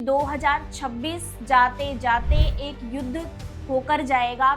2026 जाते जाते एक युद्ध होकर जाएगा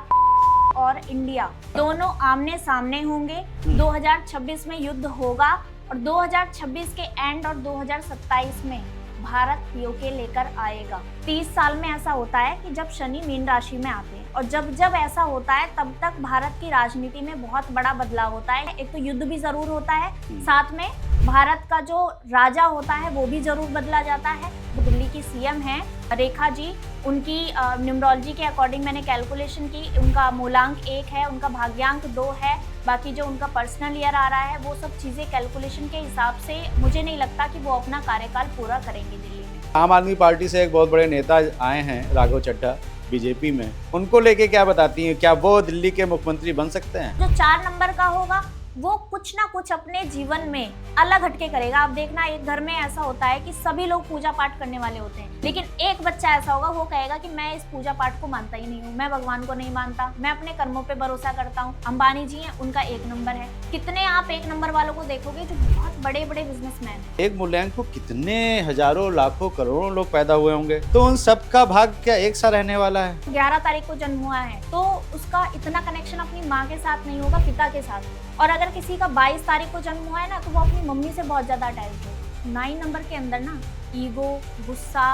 और इंडिया दोनों आमने सामने होंगे। 2026 में युद्ध होगा और 2026 के एंड और 2027 में भारत यूके लेकर आएगा। 30 साल में ऐसा होता है कि जब शनि मीन राशि में आते हैं और जब जब ऐसा होता है तब तक भारत की राजनीति में बहुत बड़ा बदलाव होता है। एक तो युद्ध भी जरूर होता है, साथ में भारत का जो राजा होता है वो भी जरूर बदला जाता है। दिल्ली की सीएम है रेखा जी, उनकी न्यूमरोलॉजी के अकॉर्डिंग मैंने कैलकुलेशन की, उनका मूलांक 1 है, उनका भाग्यांक 2 है, बाकी जो उनका पर्सनल ईयर आ रहा है वो सब चीज़ें कैलकुलेशन के हिसाब से मुझे नहीं लगता कि वो अपना कार्यकाल पूरा करेंगे दिल्ली में। आम आदमी पार्टी से एक बहुत बड़े नेता आए हैं राघव चड्ढा बीजेपी में, उनको लेके क्या बताती हैं, क्या वो दिल्ली के मुख्यमंत्री बन सकते हैं? जो 4 नंबर का होगा वो कुछ ना कुछ अपने जीवन में अलग हटके करेगा। आप देखना एक घर में ऐसा होता है कि सभी लोग पूजा पाठ करने वाले होते हैं, लेकिन एक बच्चा ऐसा होगा वो कहेगा कि मैं इस पूजा पाठ को मानता ही नहीं हूँ, मैं भगवान को नहीं मानता, मैं अपने कर्मों पे भरोसा करता हूँ। अंबानी जी हैं, उनका 1 नंबर है। कितने आप 1 नंबर वालों को देखोगे जो बहुत बड़े बड़े बिजनेसमैन हैं। एक मूल्यांक को कितने हजारों लाखों करोड़ों लोग पैदा हुए होंगे, तो उन सबका भाग्य क्या एक सा रहने वाला है? 11 तारीख को जन्म हुआ है तो उसका इतना कनेक्शन अपनी माँ के साथ नहीं होगा, पिता के साथ। और अगर किसी का 22 तारीख को जन्म हुआ है ना तो वो अपनी मम्मी से बहुत ज्यादा अटैच है। 9 नंबर के अंदर ना ईगो, गुस्सा,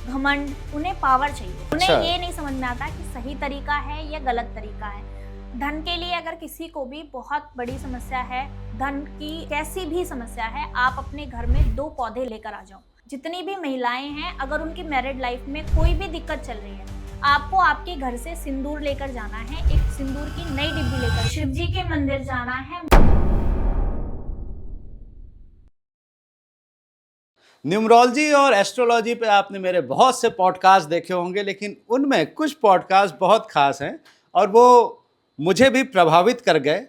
घमंड, उन्हें पावर चाहिए। उन्हें ये नहीं समझ में आता कि सही तरीका है या गलत तरीका है। धन के लिए अगर किसी को भी बहुत बड़ी समस्या है, धन की कैसी भी समस्या है, आप अपने घर में 2 पौधे लेकर आ जाओ। जितनी भी महिलाएं हैं, अगर उनकी मैरिड लाइफ में कोई भी दिक्कत चल रही है, आपको आपके घर से सिंदूर लेकर जाना है, एक सिंदूर की नई डिब्बी लेकर शिव जी के मंदिर जाना है। न्यूमरोलॉजी और एस्ट्रोलॉजी पे आपने मेरे बहुत से पॉडकास्ट देखे होंगे, लेकिन उनमें कुछ पॉडकास्ट बहुत खास हैं और वो मुझे भी प्रभावित कर गए,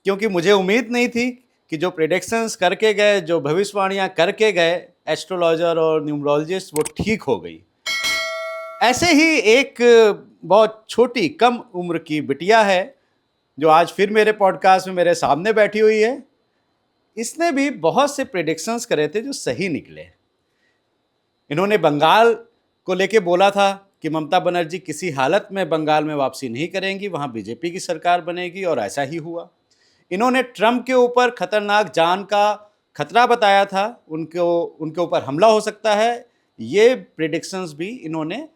क्योंकि मुझे उम्मीद नहीं थी कि जो प्रेडिक्शंस करके गए, जो भविष्यवाणियाँ करके गए एस्ट्रोलॉजर और न्यूमरोलॉजिस्ट, वो ठीक हो गई। ऐसे ही एक बहुत छोटी कम उम्र की बिटिया है जो आज फिर मेरे पॉडकास्ट में मेरे सामने बैठी हुई है। इसने भी बहुत से प्रेडिक्शंस करे थे जो सही निकले। इन्होंने बंगाल को लेके बोला था कि ममता बनर्जी किसी हालत में बंगाल में वापसी नहीं करेंगी, वहाँ बीजेपी की सरकार बनेगी, और ऐसा ही हुआ। इन्होंने ट्रंप के ऊपर खतरनाक जान का खतरा बताया था, उनके ऊपर हमला हो सकता है। ये प्रेडिक्शंस भी इन्होंने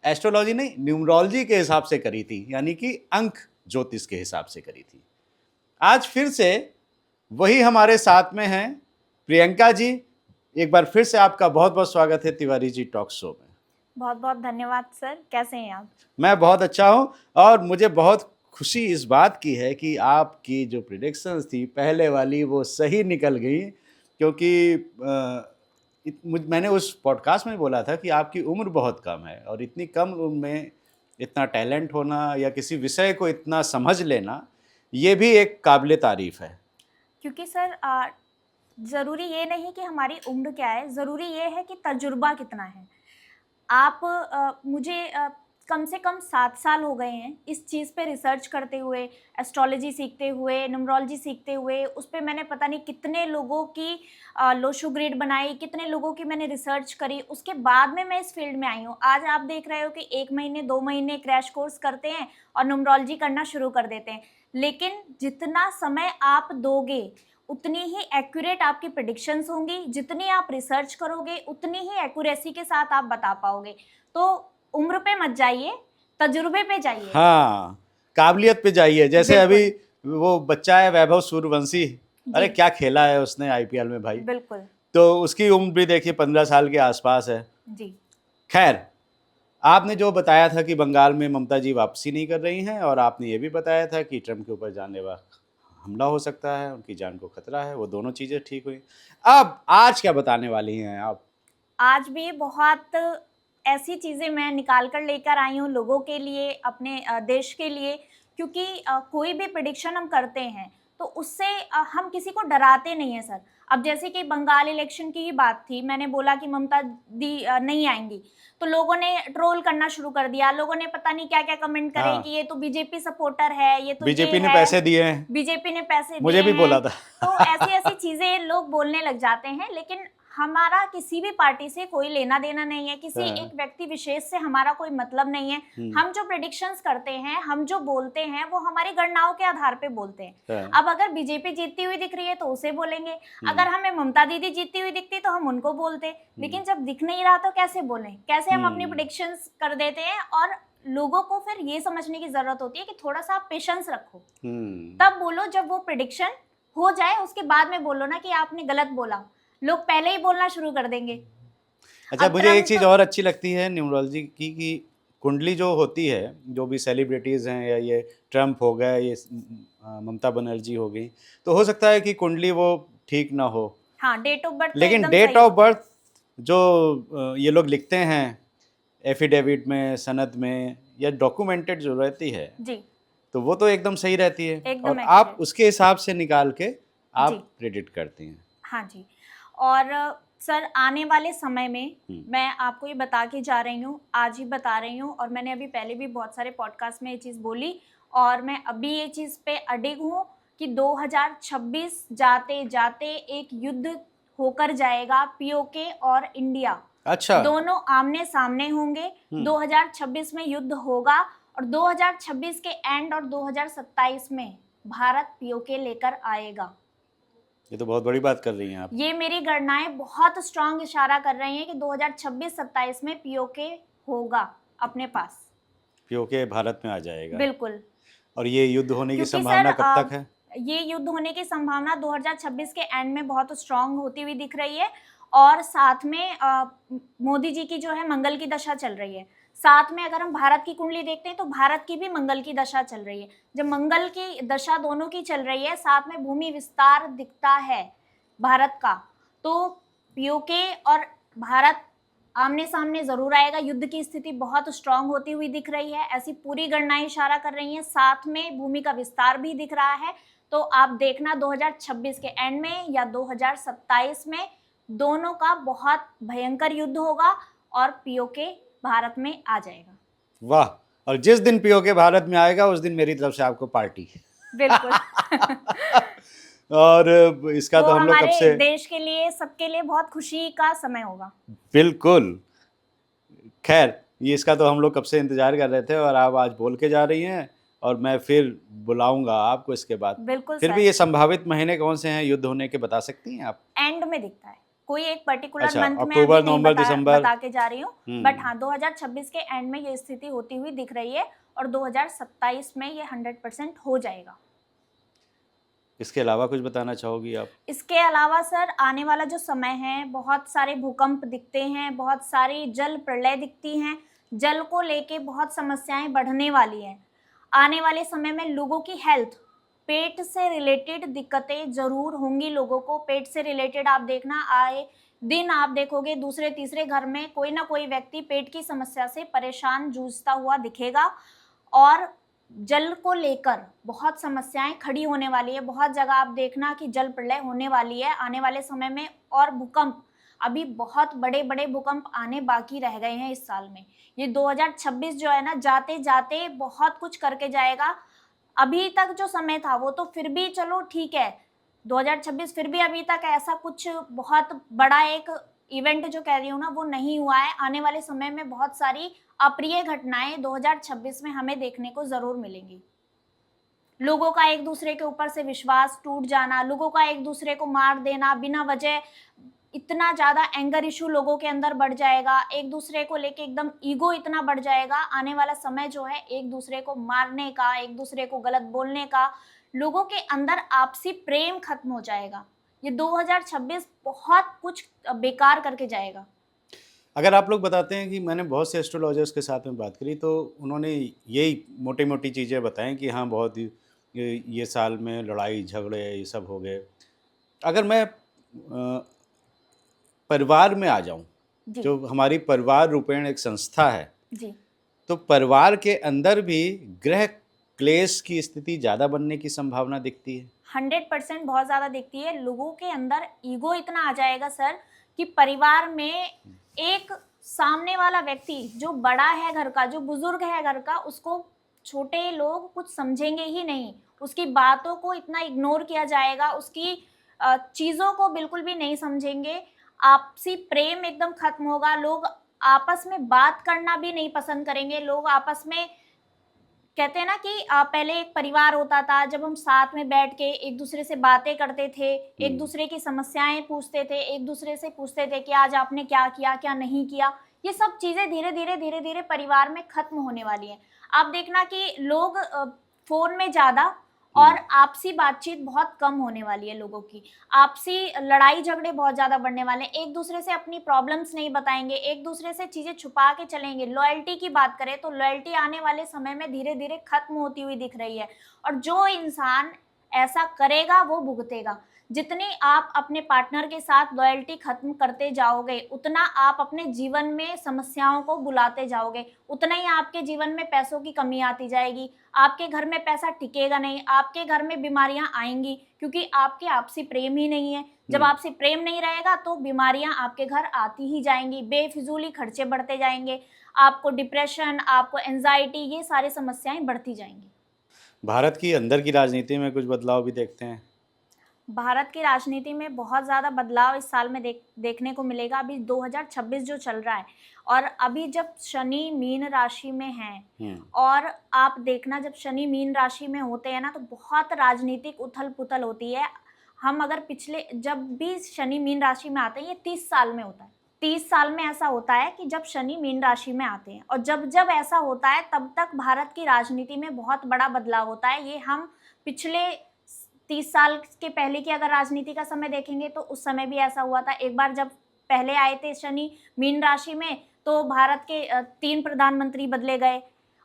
एस्ट्रोलॉजी नहीं, न्यूमरोलॉजी के हिसाब से करी थी, यानी कि अंक ज्योतिष के हिसाब से करी थी। आज फिर से वही हमारे साथ में हैं प्रियंका जी। एक बार फिर से आपका बहुत बहुत स्वागत है तिवारी जी टॉक शो में। बहुत बहुत धन्यवाद सर, कैसे हैं आप? मैं बहुत अच्छा हूँ, और मुझे बहुत खुशी इस बात की है कि आपकी जो प्रेडिक्शंस थी पहले वाली वो सही निकल गई, क्योंकि मैंने उस पॉडकास्ट में बोला था कि आपकी उम्र बहुत कम है और इतनी कम उम्र में इतना टैलेंट होना या किसी विषय को इतना समझ लेना, ये भी एक काबिले तारीफ है। क्योंकि सर ज़रूरी ये नहीं कि हमारी उम्र क्या है, ज़रूरी ये है कि तजुर्बा कितना है। आप मुझे कम से कम 7 साल हो गए हैं इस चीज़ पे रिसर्च करते हुए, एस्ट्रोलॉजी सीखते हुए, न्यूमरोलॉजी सीखते हुए। उस पे मैंने पता नहीं कितने लोगों की लोशो ग्रिड बनाई, कितने लोगों की मैंने रिसर्च करी, उसके बाद में मैं इस फील्ड में आई हूँ। आज आप देख रहे हो कि 1 महीने 2 महीने क्रैश कोर्स करते हैं और न्यूमरोलॉजी करना शुरू कर देते हैं, लेकिन जितना समय आप दोगे उतनी ही एक्यूरेट आपकी प्रेडिक्शंस होंगी, जितनी आप रिसर्च करोगे उतनी ही एक्यूरेसी के साथ आप बता पाओगे। तो उम्र पे मत जाइए, तजुर्बे पे जाइए। हाँ, काबिलियत पे जाइए। जैसे अभी वो बच्चा है वैभव सूर्यवंशी, अरे क्या खेला है उसने आईपीएल में भाई। बिल्कुल। तो उसकी उम्र भी देखिए 15 साल के आसपास है जी। खैर, आपने जो बताया था कि बंगाल में ममता जी वापसी नहीं कर रही हैं, और आपने ये भी बताया था कि ट्रंप के ऊपर जानलेवा हमला हो सकता है, उनकी जान को खतरा है, वो दोनों चीज़ें ठीक हुई। अब आज क्या बताने वाली हैं आप? आज भी बहुत ऐसी चीज़ें मैं निकाल कर लेकर आई हूँ लोगों के लिए, अपने देश के लिए, क्योंकि कोई भी प्रेडिक्शन हम करते हैं तो उससे हम किसी को डराते नहीं हैं सर। अब जैसे कि बंगाल इलेक्शन की ही बात थी, मैंने बोला कि ममता दी नहीं आएंगी, तो लोगों ने ट्रोल करना शुरू कर दिया, लोगों ने पता नहीं क्या क्या कमेंट करे कि ये तो बीजेपी सपोर्टर है, ये तो बीजेपी ने पैसे दिए हैं, बीजेपी ने पैसे मुझे भी बोला था। तो ऐसी ऐसी चीजें लोग बोलने लग जाते हैं, लेकिन हमारा किसी भी पार्टी से कोई लेना देना नहीं है, किसी हाँ। एक व्यक्ति विशेष से हमारा कोई मतलब नहीं है। हम जो प्रेडिक्शंस करते हैं, हम जो बोलते हैं, वो हमारी गणनाओं के आधार पे बोलते हैं। हाँ। अब अगर बीजेपी जीतती हुई दिख रही है तो उसे बोलेंगे, अगर हमें ममता दीदी जीतती हुई दिखती तो हम उनको बोलते, लेकिन जब दिख नहीं रहा तो कैसे बोलें, कैसे हम अपनी प्रेडिक्शंस कर देते हैं। और लोगों को फिर ये समझने की जरूरत होती है कि थोड़ा सा आप पेशेंस रखो, तब बोलो। जब वो प्रेडिक्शन हो जाए उसके बाद में बोलो ना कि आपने गलत बोला, लोग पहले ही बोलना शुरू कर देंगे। अच्छा, अब मुझे एक ट्रम्प चीज़ तो- और अच्छी लगती है न्यूमरोलॉजी की कि कुंडली जो होती है, जो भी सेलिब्रिटीज़ हैं या ये ट्रम्प हो गए, ये ममता बनर्जी हो गई, तो हो सकता है कि कुंडली वो ठीक ना हो, हाँ, डेट ऑफ बर्थ तो लेकिन एकदम डेट सही ऑफ होती है। बर्थ जो ये लोग लिखते हैं एफिडेविट में, सनद में या डॉक्यूमेंटेड जो रहती है, जी, तो वो तो एकदम सही रहती है एकदम और आप accurate। उसके हिसाब से निकाल के आप जी, प्रेडिक्ट करती हैं। हाँ जी। और सर आने वाले समय में मैं आपको ये बता के जा रही हूँ, आज ही बता रही हूँ, और मैंने अभी पहले भी बहुत सारे पॉडकास्ट में ये चीज़ बोली, और मैं अभी ये चीज़ पे अडिग हूँ कि 2026 जाते जाते एक युद्ध होकर जाएगा। पीओके और इंडिया अच्छा। दोनों आमने सामने होंगे। 2026 में युद्ध होगा, और 2026 के एंड और 2027 में भारत पीओके लेकर आएगा। ये तो बहुत बड़ी बात कर रही हैं आप। ये मेरी गणनाएं बहुत स्ट्रांग इशारा कर रही हैं कि 2026-27 में पीओके होगा अपने पास। पीओके भारत में आ जाएगा। बिल्कुल। और ये युद्ध होने की क्योंकि संभावना सर कब तक है? ये युद्ध होने की संभावना 2026 के एंड में बहुत स्ट्रांग होती हुई दिख रही है। और साथ में मोदी जी की जो है मंगल की दशा चल रही है। साथ में अगर हम भारत की कुंडली देखते हैं तो भारत की भी मंगल की दशा चल रही है। जब मंगल की दशा दोनों की चल रही है, साथ में भूमि विस्तार दिखता है भारत का, तो पीओके और भारत आमने सामने जरूर आएगा। युद्ध की स्थिति बहुत स्ट्रांग होती हुई दिख रही है, ऐसी पूरी गणनाएं इशारा कर रही हैं। साथ में भूमि का विस्तार भी दिख रहा है। तो आप देखना 2026 के एंड में या 2027 में दोनों का बहुत भयंकर युद्ध होगा और पीओके भारत में आ जाएगा। वाह। और जिस दिन पीओके भारत में आएगा उस दिन मेरी तरफ से आपको पार्टी। बिल्कुल। और इसका वो तो हम लोग कब हमारे से, देश के लिए, सबके लिए बहुत खुशी का समय होगा। बिल्कुल। खैर, ये इसका तो हम लोग कब से इंतजार कर रहे थे और आप आज बोल के जा रही हैं, और मैं फिर बुलाऊंगा आपको इसके बाद। बिल्कुल फिर सर। भी ये संभावित महीने कौन से हैं युद्ध होने के, बता सकती हैं आप? एंड में दिखता है, कोई एक पर्टिकुलर अच्छा, मंथ में अक्टूबर, अभी नहीं नवंबर, दिसंबर। बता के जा रही हूँ, बट हाँ 2026 के एंड में ये स्थिति होती हुई दिख रही है, और 2027 में ये 100% हो जाएगा। इसके अलावा कुछ बताना चाहोगी आप? इसके अलावा सर आने वाला जो समय है, बहुत सारे भूकंप दिखते हैं, बहुत सारी जल प्रलय दिखती हैं, जल को लेके बहुत समस्याएं बढ़ने वाली हैं। आने वाले समय में लोगों की हेल्थ, पेट से रिलेटेड दिक्कतें जरूर होंगी। लोगों को पेट से रिलेटेड आप देखना, आए दिन आप देखोगे दूसरे तीसरे घर में कोई ना कोई व्यक्ति पेट की समस्या से परेशान जूझता हुआ दिखेगा। और जल को लेकर बहुत समस्याएं खड़ी होने वाली है। बहुत जगह आप देखना कि जल प्रलय होने वाली है आने वाले समय में। और भूकंप, अभी बहुत बड़े बड़े भूकंप आने बाकी रह गए हैं इस साल में। ये 2026 जो है ना, जाते जाते बहुत कुछ करके जाएगा। अभी तक जो समय था वो तो फिर भी चलो ठीक है, 2026 फिर भी अभी तक ऐसा कुछ बहुत बड़ा एक इवेंट जो कह रही हूँ ना वो नहीं हुआ है। आने वाले समय में बहुत सारी अप्रिय घटनाएं 2026 में हमें देखने को जरूर मिलेंगी। लोगों का एक दूसरे के ऊपर से विश्वास टूट जाना, लोगों का एक दूसरे को मार देना बिना वजह, इतना ज्यादा एंगर इशू लोगों के अंदर बढ़ जाएगा, एक दूसरे को लेके एकदम ईगो इतना बढ़ जाएगा। आने वाला समय जो है एक दूसरे को मारने का, एक दूसरे को गलत बोलने का, लोगों के अंदर आपसी प्रेम खत्म हो जाएगा। ये 2026 बहुत कुछ बेकार करके जाएगा। अगर आप लोग बताते हैं कि मैंने बहुत से एस्ट्रोलॉजर्स के साथ में बात करी तो उन्होंने यही मोटी मोटी चीज़ें बताएं कि हाँ बहुत ही ये साल में लड़ाई झगड़े ये सब हो गए। अगर मैं परिवार में आ जाऊं, जी जो हमारी परिवार रूपेण एक संस्था है, जी तो परिवार के अंदर भी ग्रह क्लेश की स्थिति ज़्यादा बनने की संभावना दिखती है। 100% बहुत ज्यादा दिखती है। लोगों के अंदर ईगो इतना आ जाएगा सर कि परिवार में एक सामने वाला व्यक्ति जो बड़ा है घर का, जो बुजुर्ग है घर का, उसको छोटे लोग कुछ समझेंगे ही नहीं। उसकी बातों को इतना इग्नोर किया जाएगा, उसकी चीजों को बिल्कुल भी नहीं समझेंगे। आपसी प्रेम एकदम खत्म होगा, लोग आपस में बात करना भी नहीं पसंद करेंगे, लोग आपस में कहते हैं ना कि पहले एक परिवार होता था, जब हम साथ में बैठ के एक दूसरे से बातें करते थे, एक दूसरे की समस्याएं पूछते थे, एक दूसरे से पूछते थे कि आज आपने क्या किया, क्या नहीं किया। ये सब चीजें धीरे धीरे परिवार में खत्म होने वाली हैं। आप देखना कि लोग फोन में ज्यादा और आपसी बातचीत बहुत कम होने वाली है लोगों की। आपसी लड़ाई झगड़े बहुत ज्यादा बढ़ने वाले हैं, एक दूसरे से अपनी प्रॉब्लम्स नहीं बताएंगे, एक दूसरे से चीजें छुपा के चलेंगे। लॉयल्टी की बात करें तो लॉयल्टी आने वाले समय में धीरे धीरे खत्म होती हुई दिख रही है, और जो इंसान ऐसा करेगा वो भुगतेगा। जितनी आप अपने पार्टनर के साथ लॉयल्टी खत्म करते जाओगे, उतना आप अपने जीवन में समस्याओं को बुलाते जाओगे, उतना ही आपके जीवन में पैसों की कमी आती जाएगी, आपके घर में पैसा टिकेगा नहीं, आपके घर में बीमारियां आएंगी, क्योंकि आपके आपसी प्रेम ही नहीं है। जब आपसी प्रेम नहीं रहेगा तो बीमारियां आपके घर आती ही जाएंगी, बेफिजूली खर्चे बढ़ते जाएंगे, आपको डिप्रेशन, आपको एंजाइटी, ये सारी समस्याएं बढ़ती जाएंगी। भारत की अंदर की राजनीति में कुछ बदलाव भी देखते हैं? भारत की राजनीति में बहुत ज़्यादा बदलाव इस साल में देखने को मिलेगा। अभी 2026 जो चल रहा है, और अभी जब शनि मीन राशि में है, और आप देखना जब शनि मीन राशि में होते हैं ना, तो बहुत राजनीतिक उथल पुथल होती है। हम अगर पिछले जब भी शनि मीन राशि में आते हैं, ये 30 साल में होता है। 30 साल में ऐसा होता है कि जब शनि मीन राशि में आते हैं, और जब जब ऐसा होता है तब तक भारत की राजनीति में बहुत बड़ा बदलाव होता है। ये हम पिछले 30 साल के पहले की अगर राजनीति का समय देखेंगे तो उस समय भी ऐसा हुआ था। एक बार जब पहले आए थे शनि मीन राशि में, तो भारत के 3 प्रधानमंत्री बदले गए,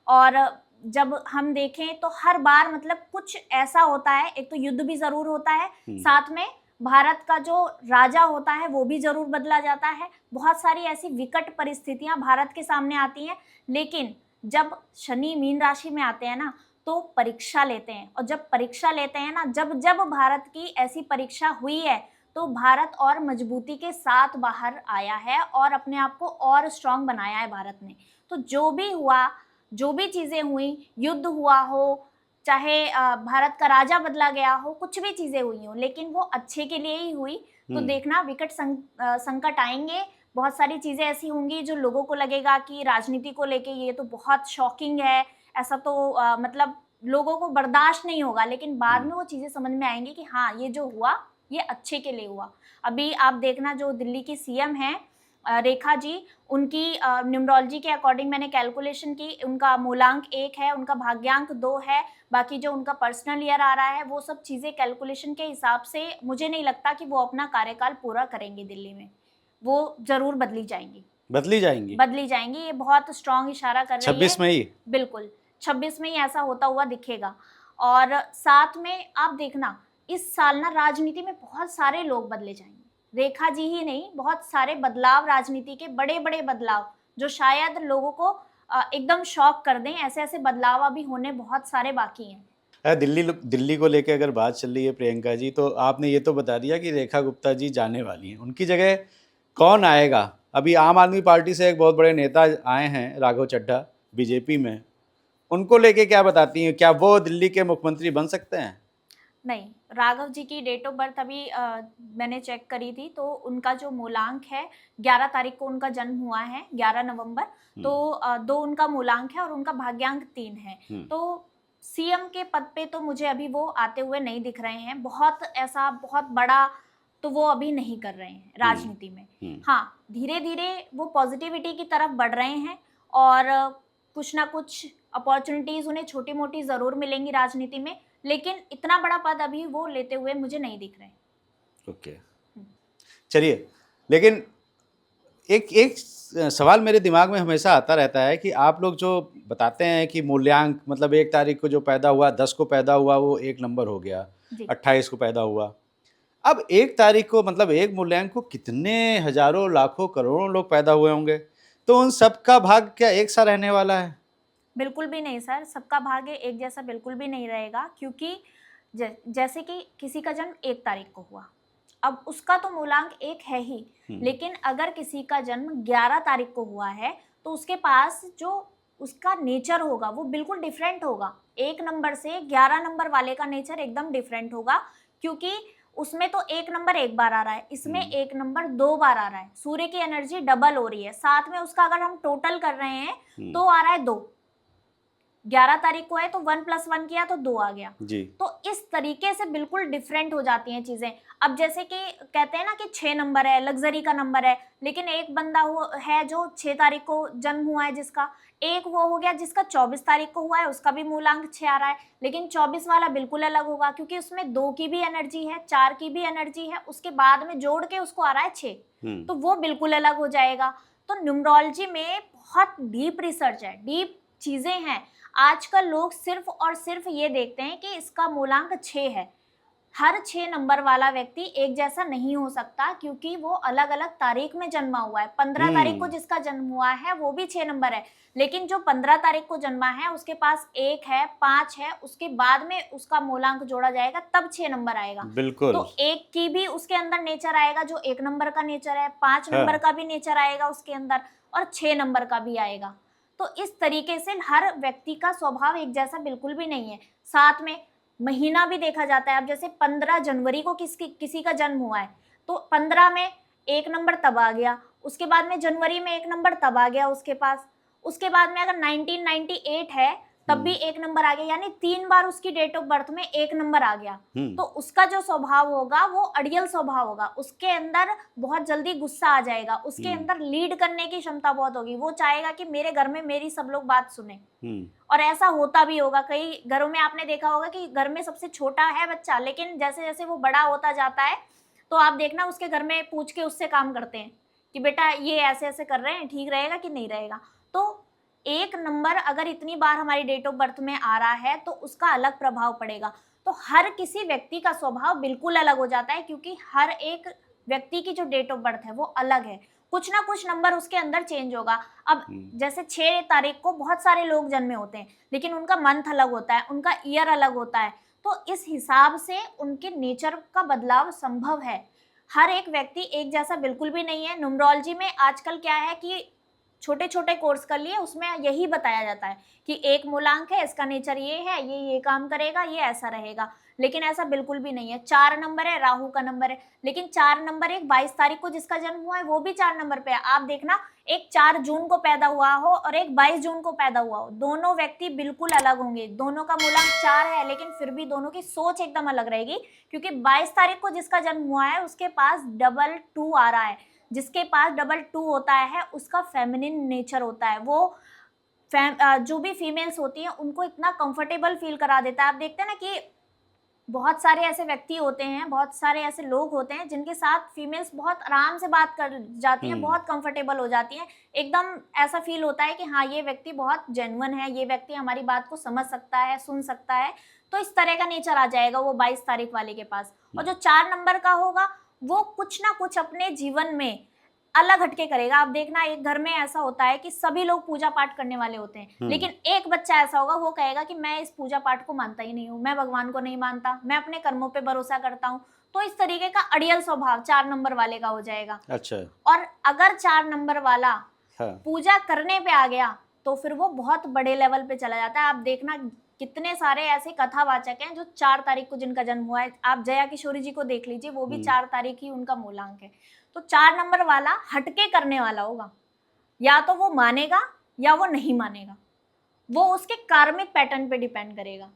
और जब हम देखें तो हर बार मतलब कुछ ऐसा होता है, एक तो युद्ध भी जरूर होता है, साथ में भारत का जो राजा होता है वो भी जरूर बदला जाता है। बहुत सारी ऐसी विकट परिस्थितियां भारत के सामने आती हैं, लेकिन जब शनि मीन राशि में आते हैं ना, तो परीक्षा लेते हैं, और जब परीक्षा लेते हैं ना, जब जब भारत की ऐसी परीक्षा हुई है, तो भारत और मजबूती के साथ बाहर आया है और अपने आप को और स्ट्रांग बनाया है भारत ने। तो जो भी हुआ, जो भी चीजें हुई, युद्ध हुआ हो, चाहे भारत का राजा बदला गया हो, कुछ भी चीजें हुई हो, लेकिन वो अच्छे के लिए ही हुई। तो देखना विकट संकट आएंगे, बहुत सारी चीजें ऐसी होंगी जो लोगों को लगेगा कि राजनीति को लेके ये तो बहुत शॉकिंग है, ऐसा तो मतलब लोगों को बर्दाश्त नहीं होगा, लेकिन बाद में वो चीजें समझ में आएंगी कि हाँ, ये जो हुआ ये अच्छे के लिए हुआ। अभी आप देखना जो दिल्ली की सीएम है रेखा जी, उनकी न्यूमरोलॉजी के अकॉर्डिंग मैंने कैलकुलेशन की, उनका मूलांक 1 है, उनका भाग्यांक 2 है, बाकी जो उनका पर्सनल ईयर आ रहा है वो सब चीजें कैलकुलेशन के हिसाब से मुझे नहीं लगता कि वो अपना कार्यकाल पूरा करेंगे दिल्ली में। वो जरूर बदली जाएंगी, बदली जाएंगी, बदली जाएंगी। ये बहुत स्ट्रांग इशारा कर रही है। 26 में ही? बिल्कुल 26 में ही ऐसा होता हुआ दिखेगा। और साथ में आप देखना इस साल ना राजनीति में बहुत सारे लोग बदले जाएंगे, रेखा जी ही नहीं, बहुत सारे बदलाव, राजनीति के बड़े बड़े बदलाव जो शायद लोगों को एकदम शॉक कर दें, ऐसे ऐसे बदलाव अभी होने बहुत सारे बाकी हैं। दिल्ली को लेके अगर बात चल रही है प्रियंका जी, तो आपने ये तो बता दिया कि रेखा गुप्ता जी जाने वाली हैं, उनकी जगह कौन आएगा? अभी आम आदमी पार्टी से एक बहुत बड़े नेता आए हैं, राघव चड्ढा, बीजेपी में, उनको लेके क्या बताती हैं? क्या वो दिल्ली के मुख्यमंत्री बन सकते हैं? नहीं, राघव जी की डेट ऑफ बर्थ अभी मैंने चेक करी थी, तो उनका जो मूलांक है 11 तारीख को उनका जन्म हुआ है, 11 नवंबर, तो 2 उनका मूलांक है और उनका भाग्यांक 3 है। तो सीएम के पद पे तो मुझे अभी वो आते हुए नहीं दिख रहे हैं, बहुत ऐसा बहुत बड़ा तो वो अभी नहीं कर रहे हैं राजनीति में। हाँ, धीरे धीरे वो पॉजिटिविटी की तरफ बढ़ रहे हैं, और कुछ ना कुछ अपॉर्चुनिटीज उन्हें छोटी मोटी जरूर मिलेंगी राजनीति में, लेकिन इतना बड़ा पद अभी वो लेते हुए मुझे नहीं दिख रहे। ओके, चलिए, लेकिन एक सवाल मेरे दिमाग में हमेशा आता रहता है कि आप लोग जो बताते हैं कि मूल्यांक, मतलब 1 तारीख को जो पैदा हुआ, 10 को पैदा हुआ वो 1 नंबर हो गया, 28 को पैदा हुआ, अब 1 तारीख को मतलब एक मूल्यांक को कितने हजारों लाखों करोड़ों लोग पैदा हुए होंगे, तो उन सबका भाग्य क्या एक सा रहने वाला है? बिल्कुल भी नहीं सर, सबका भाग्य एक जैसा बिल्कुल भी नहीं रहेगा, क्योंकि जैसे कि किसी का जन्म 1 तारीख को हुआ, अब उसका तो मूलांक 1 है ही, लेकिन अगर किसी का जन्म 11 तारीख को हुआ है, तो उसके पास जो उसका नेचर होगा वो बिल्कुल डिफरेंट होगा। 1 नंबर से 11 नंबर वाले का नेचर एकदम डिफरेंट होगा, क्योंकि उसमें तो एक नंबर एक बार आ रहा है, इसमें एक नंबर 2 बार आ रहा है। सूर्य की एनर्जी डबल हो रही है, साथ में उसका अगर हम टोटल कर रहे हैं तो आ रहा है 2। 11 तारीख को है तो 1 + 1 किया तो 2 आ गया जी। तो इस तरीके से बिल्कुल डिफरेंट हो जाती हैं चीजें। अब जैसे कि कहते हैं ना कि 6 नंबर है, लग्जरी का नंबर है, लेकिन एक बंदा है जो 6 तारीख को जन्म हुआ है जिसका, एक वो हो गया जिसका 24 तारीख को हुआ है, उसका भी मूलांक 6 आ रहा है, लेकिन 24 वाला बिल्कुल अलग होगा क्योंकि उसमें 2 की भी एनर्जी है, 4 की भी एनर्जी है, उसके बाद में जोड़ के उसको आ रहा है 6, तो वो बिल्कुल अलग हो जाएगा। तो न्यूमरोलॉजी में बहुत डीप रिसर्च है, डीप चीजें हैं। आजकल लोग सिर्फ और सिर्फ ये देखते हैं कि इसका मूलांक 6 है। हर 6 नंबर वाला व्यक्ति एक जैसा नहीं हो सकता क्योंकि वो अलग अलग तारीख में जन्मा हुआ है। 15 तारीख को जिसका जन्म हुआ है वो भी 6 नंबर है, लेकिन जो 15 तारीख को जन्मा है उसके पास 1 है, 5 है, उसके बाद में उसका मूलांक जोड़ा जाएगा तब 6 नंबर आएगा। बिल्कुल। तो 1 की भी उसके अंदर नेचर आएगा जो 1 नंबर का नेचर है, 5 नंबर का भी नेचर आएगा उसके अंदर और 6 नंबर का भी आएगा। तो इस तरीके से हर व्यक्ति का स्वभाव एक जैसा बिल्कुल भी नहीं है। साथ में महीना भी देखा जाता है। अब जैसे 15 जनवरी को किसी का जन्म हुआ है तो 15 में 1 नंबर तब आ गया, उसके बाद में जनवरी में 1 नंबर तब आ गया उसके पास, उसके बाद में अगर 1998 है तब भी 1 नंबर आ गया, यानी 3 बार उसकी डेट ऑफ बर्थ में 1 नंबर आ गया। तो उसका जो स्वभाव होगा वो अड़ियल स्वभाव होगा, उसके अंदर बहुत जल्दी गुस्सा आ जाएगा, उसके अंदर लीड करने की क्षमता बहुत होगी, वो चाहेगा कि मेरे घर में मेरी सब लोग बात सुने। और ऐसा होता भी होगा, कई घरों में आपने देखा होगा कि घर में सबसे छोटा है बच्चा, लेकिन जैसे जैसे वो बड़ा होता जाता है तो आप देखना उसके घर में पूछ के उससे काम करते हैं कि बेटा ये ऐसे ऐसे कर रहे हैं, ठीक रहेगा कि नहीं रहेगा। तो 1 नंबर अगर इतनी बार हमारी डेट ऑफ बर्थ में आ रहा है तो उसका अलग प्रभाव पड़ेगा। तो हर किसी व्यक्ति का स्वभाव बिल्कुल अलग हो जाता है क्योंकि हर एक व्यक्ति की जो डेट ऑफ बर्थ है वो अलग है, कुछ ना कुछ नंबर उसके अंदर चेंज होगा। अब जैसे 6 तारीख को बहुत सारे लोग जन्मे होते हैं लेकिन उनका मंथ अलग होता है, उनका ईयर अलग होता है, तो इस हिसाब से उनके नेचर का बदलाव संभव है। हर एक व्यक्ति एक जैसा बिल्कुल भी नहीं है। न्यूमरोलॉजी में आजकल क्या है कि छोटे छोटे कोर्स कर लिए, उसमें यही बताया जाता है कि एक मूलांक है, इसका नेचर ये है, ये काम करेगा, ये ऐसा रहेगा, लेकिन ऐसा बिल्कुल भी नहीं है। 4 नंबर है, राहु का नंबर है, लेकिन 4 नंबर एक 22 तारीख को जिसका जन्म हुआ है वो भी 4 नंबर पे है। आप देखना, एक 4 जून को पैदा हुआ हो और एक 22 जून को पैदा हुआ हो, दोनों व्यक्ति बिल्कुल अलग होंगे। दोनों का मूलांक 4 है लेकिन फिर भी दोनों की सोच एकदम अलग रहेगी क्योंकि 22 तारीख को जिसका जन्म हुआ है उसके पास 2 आ रहा है। जिसके पास 2 होता है उसका फेमिनिन नेचर होता है, वो जो भी फीमेल्स होती हैं उनको इतना कंफर्टेबल फील करा देता है। आप देखते हैं ना कि बहुत सारे ऐसे व्यक्ति होते हैं, बहुत सारे ऐसे लोग होते हैं जिनके साथ फीमेल्स बहुत आराम से बात कर जाती हैं, बहुत कंफर्टेबल हो जाती हैं, एकदम ऐसा फील होता है कि हाँ ये व्यक्ति बहुत जेन्युइन है, ये व्यक्ति हमारी बात को समझ सकता है, सुन सकता है। तो इस तरह का नेचर आ जाएगा वो 22 तारीख वाले के पास। और जो 4 नंबर का होगा वो कुछ ना कुछ अपने जीवन में अलग हटके करेगा। आप देखना, एक घर में ऐसा होता है कि सभी लोग पूजा पाठ करने वाले होते हैं लेकिन एक बच्चा ऐसा होगा वो कहेगा कि मैं इस पूजा पाठ को मानता ही नहीं हूँ, मैं भगवान को नहीं मानता, मैं अपने कर्मों पे भरोसा करता हूँ। तो इस तरीके का अड़ियल स्वभाव 4 नंबर वाले का हो जाएगा। अच्छा। और अगर 4 नंबर वाला पूजा करने पे आ गया तो फिर वो बहुत बड़े लेवल पे चला जाता है। आप देखना कितने सारे ऐसे कथावाचक हैं जो 4 तारीख को जिनका जन्म हुआ है। आप जया किशोरी जी को देख लीजिए, वो भी 4 तारीख ही उनका मूलांक है। तो 4 नंबर वाला हटके करने वाला होगा, या तो वो मानेगा या वो नहीं मानेगा, वो उसके कार्मिक पैटर्न पे डिपेंड करेगा।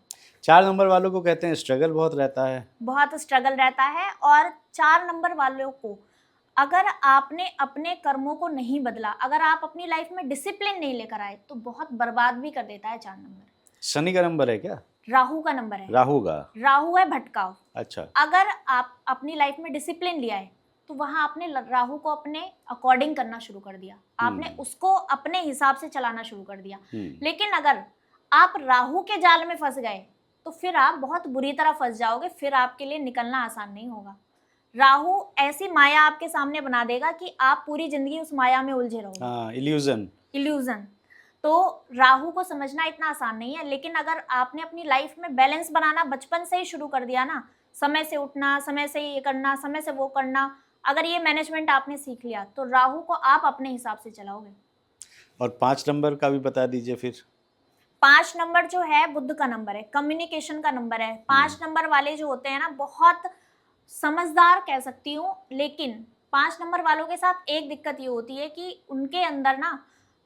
4 नंबर वालों को कहते हैं स्ट्रगल बहुत रहता है, बहुत स्ट्रगल रहता है। और 4 नंबर वालों को अगर आपने अपने कर्मों को नहीं बदला, अगर आप अपनी लाइफ में डिसिप्लिन नहीं लेकर आए तो बहुत बर्बाद भी कर देता है 4 नंबर। शनि का नंबर है क्या? राहु का नंबर है। राहु है भटकाव। अच्छा। अगर आप अपनी लाइफ में डिसिप्लिन लिया है तो वहां आपने राहु को अपने अकॉर्डिंग करना शुरू कर दिया, आपने उसको अपने हिसाब से चलाना शुरू कर दिया। लेकिन अगर आप राहु के जाल में फंस गए तो फिर आप बहुत बुरी तरह फंस जाओगे, फिर आपके लिए निकलना आसान नहीं होगा। राहु ऐसी माया आपके सामने बना देगा कि आप पूरी जिंदगी उस माया में उलझे रहोगे। इल्यूजन। तो राहु को समझना इतना आसान नहीं है। लेकिन अगर आपने अपनी लाइफ में बैलेंस बनाना बचपन से ही शुरू कर दिया ना, समय से उठना, समय से ये करना, समय से वो करना, अगर ये मैनेजमेंट आपने सीख लिया तो राहु को आप अपने हिसाब से चलाओगे। और 5 नंबर का भी बता दीजिए फिर। 5 नंबर जो है बुध का नंबर है, कम्युनिकेशन का नंबर है। 5 नंबर वाले जो होते हैं ना बहुत समझदार कह सकती हूँ, लेकिन 5 नंबर वालों के साथ एक दिक्कत ये होती है कि उनके अंदर ना,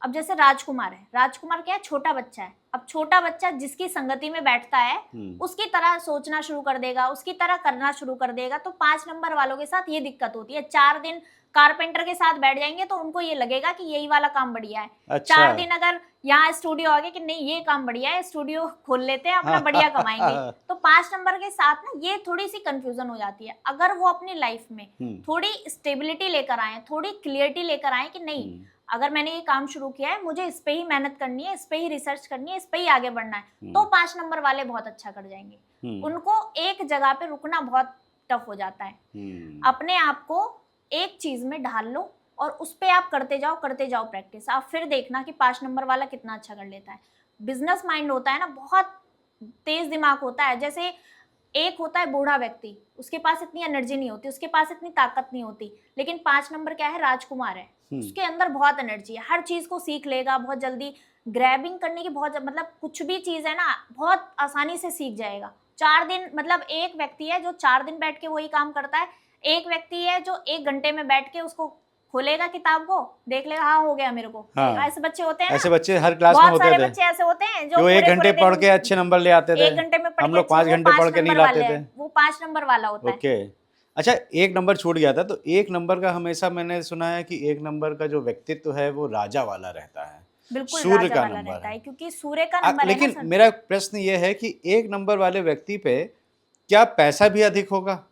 अब जैसे राजकुमार है, राजकुमार क्या है, छोटा बच्चा है। अब छोटा बच्चा जिसकी संगति में बैठता है उसकी तरह सोचना शुरू कर देगा, उसकी तरह करना शुरू कर देगा। तो 5 नंबर वालों के साथ ये दिक्कत होती है। 4 दिन कारपेंटर के साथ बैठ जाएंगे तो उनको ये लगेगा कि यही वाला काम बढ़िया है। अच्छा। 4 दिन अगर यहाँ स्टूडियो आ गया कि नहीं ये काम बढ़िया है, स्टूडियो खोल लेते हैं, अपना बढ़िया कमाएंगे। तो 5 नंबर के साथ ना ये थोड़ी सी कंफ्यूजन हो जाती है। अगर वो अपनी लाइफ में थोड़ी स्टेबिलिटी लेकर आए, थोड़ी क्लियरिटी लेकर आए कि नहीं, अगर मैंने ये काम शुरू किया है, मुझे इस पे ही मेहनत करनी है, इस पे ही रिसर्च करनी है, इस पे ही आगे बढ़ना है, तो 5 नंबर वाले बहुत अच्छा कर जाएंगे। उनको एक जगह पे रुकना बहुत टफ हो जाता है। अपने आप को एक चीज में ढाल लो और उस पे आप करते जाओ प्रैक्टिस। आप फिर देखना कि 5 नंबर वाला कितना अच्छा कर लेता है। बिजनेस माइंड होता है ना, बहुत तेज दिमाग होता है। जैसे एक होता है बूढ़ा व्यक्ति, उसके पास इतनी एनर्जी नहीं होती, उसके पास इतनी ताकत नहीं होती, लेकिन 5 नंबर क्या है, राजकुमार है, उसके अंदर बहुत एनर्जी है, हर चीज को सीख लेगा, बहुत जल्दी ग्रैबिंग करने की बहुत, मतलब कुछ भी चीज है ना बहुत आसानी से सीख जाएगा। 4 दिन, मतलब एक व्यक्ति है जो 4 दिन बैठ के वही काम करता है, एक व्यक्ति है जो 1 घंटे में बैठ के उसको खोलेगा किताब को, देख लेगा, हाँ हो गया मेरे को। हाँ। ऐसे बच्चे होते हैं ना, ऐसे बच्चे हर क्लास में बहुत होते सारे थे बच्चे ऐसे होते हैं जो 1 घंटे पढ़ के अच्छे नंबर ले आते थे। 1 घंटे में पढ़ हम के लोग 5 घंटे पढ़ के नहीं लाते थे। वो 5 नंबर वाला होता है। ओके। अच्छा, 1 नंबर छूट गया था, तो 1 नंबर का हमेशा मैंने सुना है कि 1 नंबर का जो व्यक्तित्व है वो राजा वाला रहता है, बिल्कुल सूर्य राजा का वाला नंबर रहता है। है, क्योंकि सूर्य का नंबर है ना लेकिन सर। मेरा प्रश्न ये है कि 1 नंबर वाले व्यक्ति पे क्या पैसा भी अधिक होगा?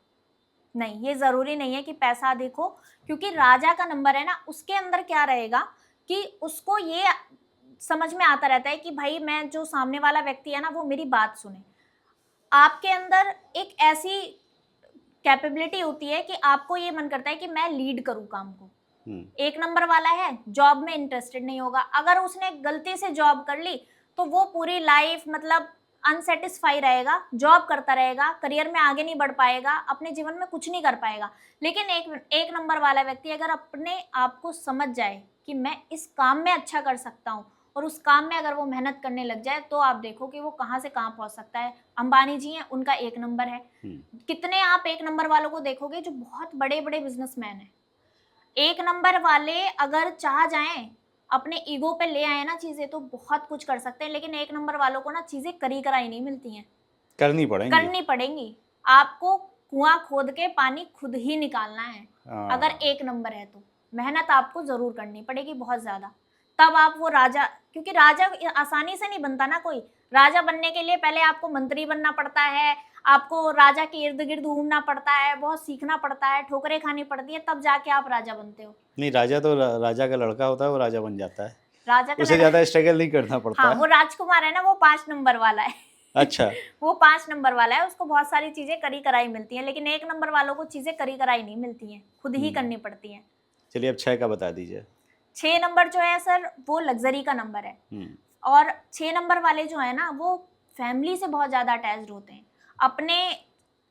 नहीं, ये जरूरी नहीं है कि पैसा अधिक हो, क्योंकि राजा का नंबर है ना, उसके अंदर क्या रहेगा कि उसको ये समझ में आता रहता है कि भाई मैं, जो सामने वाला व्यक्ति है ना, वो मेरी बात सुने। आपके अंदर एक ऐसी कैपेबिलिटी होती है कि आपको ये मन करता है कि मैं लीड करूं काम को। 1 नंबर वाला है, जॉब में इंटरेस्टेड नहीं होगा। अगर उसने गलती से जॉब कर ली तो वो पूरी लाइफ मतलब अनसेटिस्फाई रहेगा, जॉब करता रहेगा, करियर में आगे नहीं बढ़ पाएगा, अपने जीवन में कुछ नहीं कर पाएगा। लेकिन एक नंबर वाला व्यक्ति अगर अपने आप को समझ जाए कि मैं इस काम में अच्छा कर सकता हूँ, और उस काम में अगर वो मेहनत करने लग जाए, तो आप देखो कि वो कहाँ से कहाँ पहुंच सकता है। अंबानी जी हैं, उनका 1 नंबर है। कितने आप 1 नंबर वालों को देखोगे जो बहुत बड़े बड़े बिजनेसमैन हैं। 1 नंबर वाले अगर चाह जाएं, अपने ईगो पे ले आए ना चीजें, तो बहुत कुछ कर सकते हैं। लेकिन 1 नंबर वालों को ना चीजें करी कराई नहीं मिलती हैं, करनी पड़ेंगी। आपको कुआं खोद के पानी खुद ही निकालना है। अगर 1 नंबर है तो मेहनत आपको जरूर करनी पड़ेगी, बहुत ज्यादा। तब आप वो राजा, क्योंकि राजा आसानी से नहीं बनता ना कोई। राजा बनने के लिए पहले आपको मंत्री बनना पड़ता है, आपको राजा के इर्द गिर्द घूमना पड़ता है, बहुत सीखना पड़ता है, ठोकरें खानी पड़ती है, तब जाके आप राजा बनते हो। नहीं, राजा तो राजा का लड़का होता है, वो राजा बन जाता है, राजा का उसे ज्यादा स्ट्रगल नहीं करना पड़ता हाँ, है। वो राजकुमार है ना, वो 5 नंबर वाला है। अच्छा। वो 5 नंबर वाला है, उसको बहुत सारी चीजें करी कराई मिलती हैं, लेकिन 1 नंबर वालों को चीजें करी कराई नहीं मिलती हैं, खुद ही करनी पड़ती हैं। चलिए अब 6 का बता दीजिए। 6 नंबर जो है सर, वो लग्जरी का नंबर है। और 6 नंबर वाले जो है ना, वो फैमिली से बहुत ज्यादा अटैच्ड होते हैं। अपने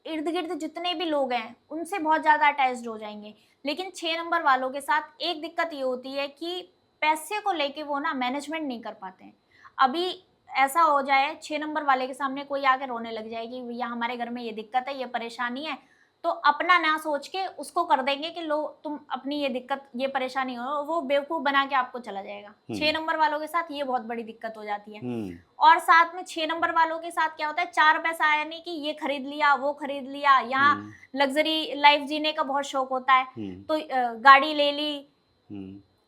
इर्द गिर्द जितने भी लोग हैं उनसे बहुत ज्यादा अटैच्ड हो जाएंगे। लेकिन 6 नंबर वालों के साथ एक दिक्कत ये होती है कि पैसे को लेके वो ना मैनेजमेंट नहीं कर पाते हैं। अभी ऐसा हो जाए 6 नंबर वाले के सामने कोई आके रोने लग जाएगी, भैया हमारे घर में ये दिक्कत है, ये परेशानी है, तो अपना ना सोच के उसको कर देंगे कि लो तुम अपनी ये दिक्कत, ये परेशानी हो, वो बेवकूफ बना के आपको चला जाएगा। 6 नंबर वालों के साथ ये बहुत बड़ी दिक्कत हो जाती है। और साथ में 6 नंबर वालों के साथ क्या होता है, 4 पैसा आया नहीं कि ये खरीद लिया, वो खरीद लिया, यहाँ लग्जरी लाइफ जीने का बहुत शौक होता है, तो गाड़ी ले ली,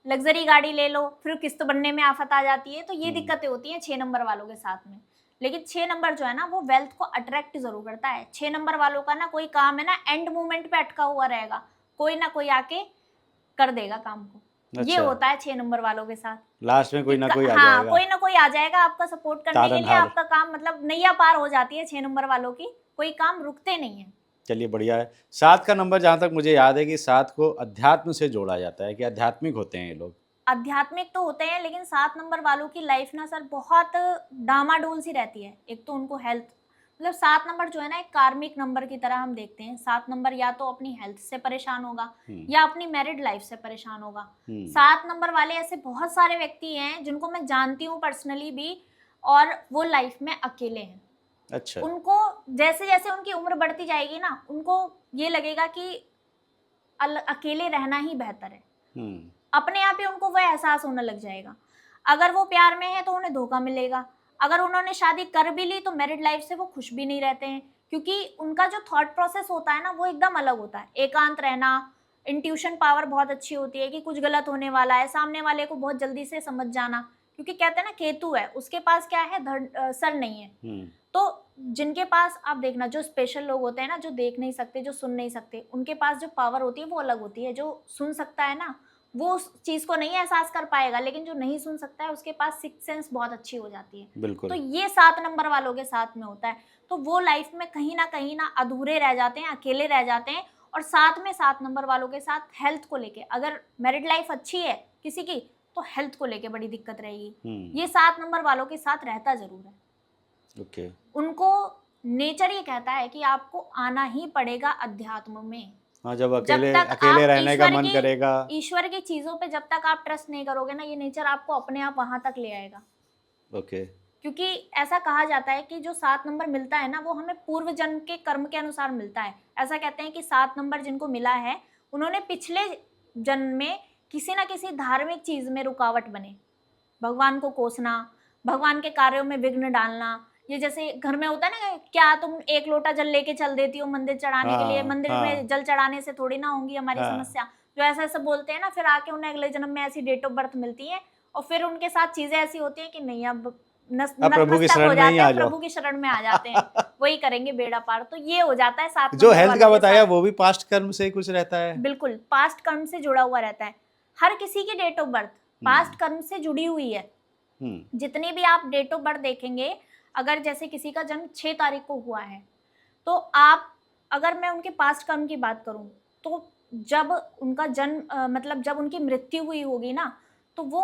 लग्जरी गाड़ी ले लो, फिर किस्त बनने में आफत आ जाती है। तो ये दिक्कतें होती हैं 6 नंबर वालों के साथ में। लेकिन 6 नंबर जो है ना, वो वेल्थ को अट्रैक्ट जरूर करता है। 6 नंबर वालों का ना कोई काम है ना, एंड मोमेंट पे अटका हुआ रहेगा, कोई ना कोई आके कर देगा काम को। अच्छा। ये होता है 6 नंबर वालों के साथ, लास्ट में कोई ना कोई आ जाएगा। हाँ, कोई ना कोई आ जाएगा आपका सपोर्ट करने के लिए, आपका काम मतलब नैया पार हो जाती है 6 नंबर वालों की, कोई काम रुकते नहीं है। चलिए बढ़िया है। 7 का नंबर, जहाँ तक मुझे याद है कि 7 को अध्यात्म से जोड़ा जाता है, कि आध्यात्मिक होते हैं ये लोग। आध्यात्मिक तो होते हैं, लेकिन 7 नंबर वालों की लाइफ ना सर बहुत डामाडोल सी रहती है। एक तो उनको हेल्थ, मतलब 7 नंबर जो है ना, एक कार्मिक नंबर की तरह हम देखते हैं। 7 नंबर या तो अपनी हेल्थ से परेशान होगा या अपनी मैरिड लाइफ से परेशान होगा। 7 नंबर वाले ऐसे बहुत सारे व्यक्ति हैं जिनको मैं जानती हूँ पर्सनली भी, और वो लाइफ में अकेले हैं। अच्छा। उनको जैसे जैसे उनकी उम्र बढ़ती जाएगी ना, उनको ये लगेगा कि अकेले रहना ही बेहतर है। हम्म। अपने आप ही उनको वह एहसास होने लग जाएगा। अगर वो प्यार में है तो उन्हें धोखा मिलेगा, अगर उन्होंने शादी कर भी ली तो मैरिड लाइफ से वो खुश भी नहीं रहते हैं, क्योंकि उनका जो थॉट प्रोसेस होता है ना वो एकदम अलग होता है। एकांत रहना, इंट्यूशन पावर बहुत अच्छी होती है कि कुछ गलत होने वाला है, सामने वाले को बहुत जल्दी से समझ जाना, क्योंकि कहते हैं ना केतु है, उसके पास क्या है, सर नहीं है। तो जिनके पास आप देखना, जो स्पेशल लोग होते हैं ना, जो देख नहीं सकते, जो सुन नहीं सकते, उनके पास जो पावर होती है वो अलग होती है। जो सुन सकता है ना वो उस चीज को नहीं एहसास कर पाएगा, लेकिन जो नहीं सुन सकता है उसके पास सिक्स सेंस बहुत अच्छी हो जाती है। बिल्कुल। तो ये 7 नंबर वालों के साथ में होता है, तो वो लाइफ में कहीं ना अधूरे रह जाते हैं, अकेले रह जाते हैं। और साथ में 7 नंबर वालों के साथ हेल्थ को लेके, अगर मैरिड लाइफ अच्छी है किसी की तो हेल्थ को लेके बड़ी दिक्कत रहेगी। ये 7 नंबर वालों के साथ रहता जरूर है। ओके। उनको नेचर ये कहता है कि आपको आना ही पड़ेगा अध्यात्म में। हाँ, जब जब अकेले तक अकेले आप रहने का मन करेगा। ईश्वर की चीजों पे जब तक आप ट्रस्ट नहीं करोगे ना, ये नेचर आपको अपने आप वहां तक ले आएगा। ओके। क्योंकि ऐसा कहा जाता है कि जो 7 नंबर मिलता है ना वो हमें पूर्व जन्म के कर्म के अनुसार मिलता है। ऐसा कहते हैं कि 7 नंबर जिनको मिला है उन्होंने पिछले जन्म में किसी ना किसी धार्मिक चीज में रुकावट बने, भगवान को कोसना, भगवान के कार्यों में विघ्न डालना। ये जैसे घर में होता है ना, क्या तुम 1 लोटा जल लेके चल देती हो मंदिर चढ़ाने के लिए, मंदिर में जल चढ़ाने से थोड़ी ना होंगी हमारी समस्या। जो ऐसा ऐसा बोलते हैं ना, फिर आके उन्हें अगले जन्म में ऐसी डेट ऑफ बर्थ मिलती है और फिर उनके साथ चीजें ऐसी होती है कि नहीं अब प्रभु की शरण में ही आ जाओ, प्रभु की शरण में आ जाते हैं, वही करेंगे बेड़ा पार। तो ये हो जाता है 7 जो हेल्थ का बताया वो भी पास्ट कर्म से कुछ रहता है। बिल्कुल, पास्ट कर्म से जुड़ा हुआ रहता है। हर किसी की डेट ऑफ बर्थ पास्ट कर्म से जुड़ी हुई है। जितनी भी आप डेट ऑफ बर्थ देखेंगे, अगर जैसे किसी का जन्म 6 तारीख को हुआ है तो आप, अगर मैं उनके पास्ट कर्म की बात करूं तो जब उनका जन्म मतलब जब उनकी मृत्यु हुई होगी ना, तो वो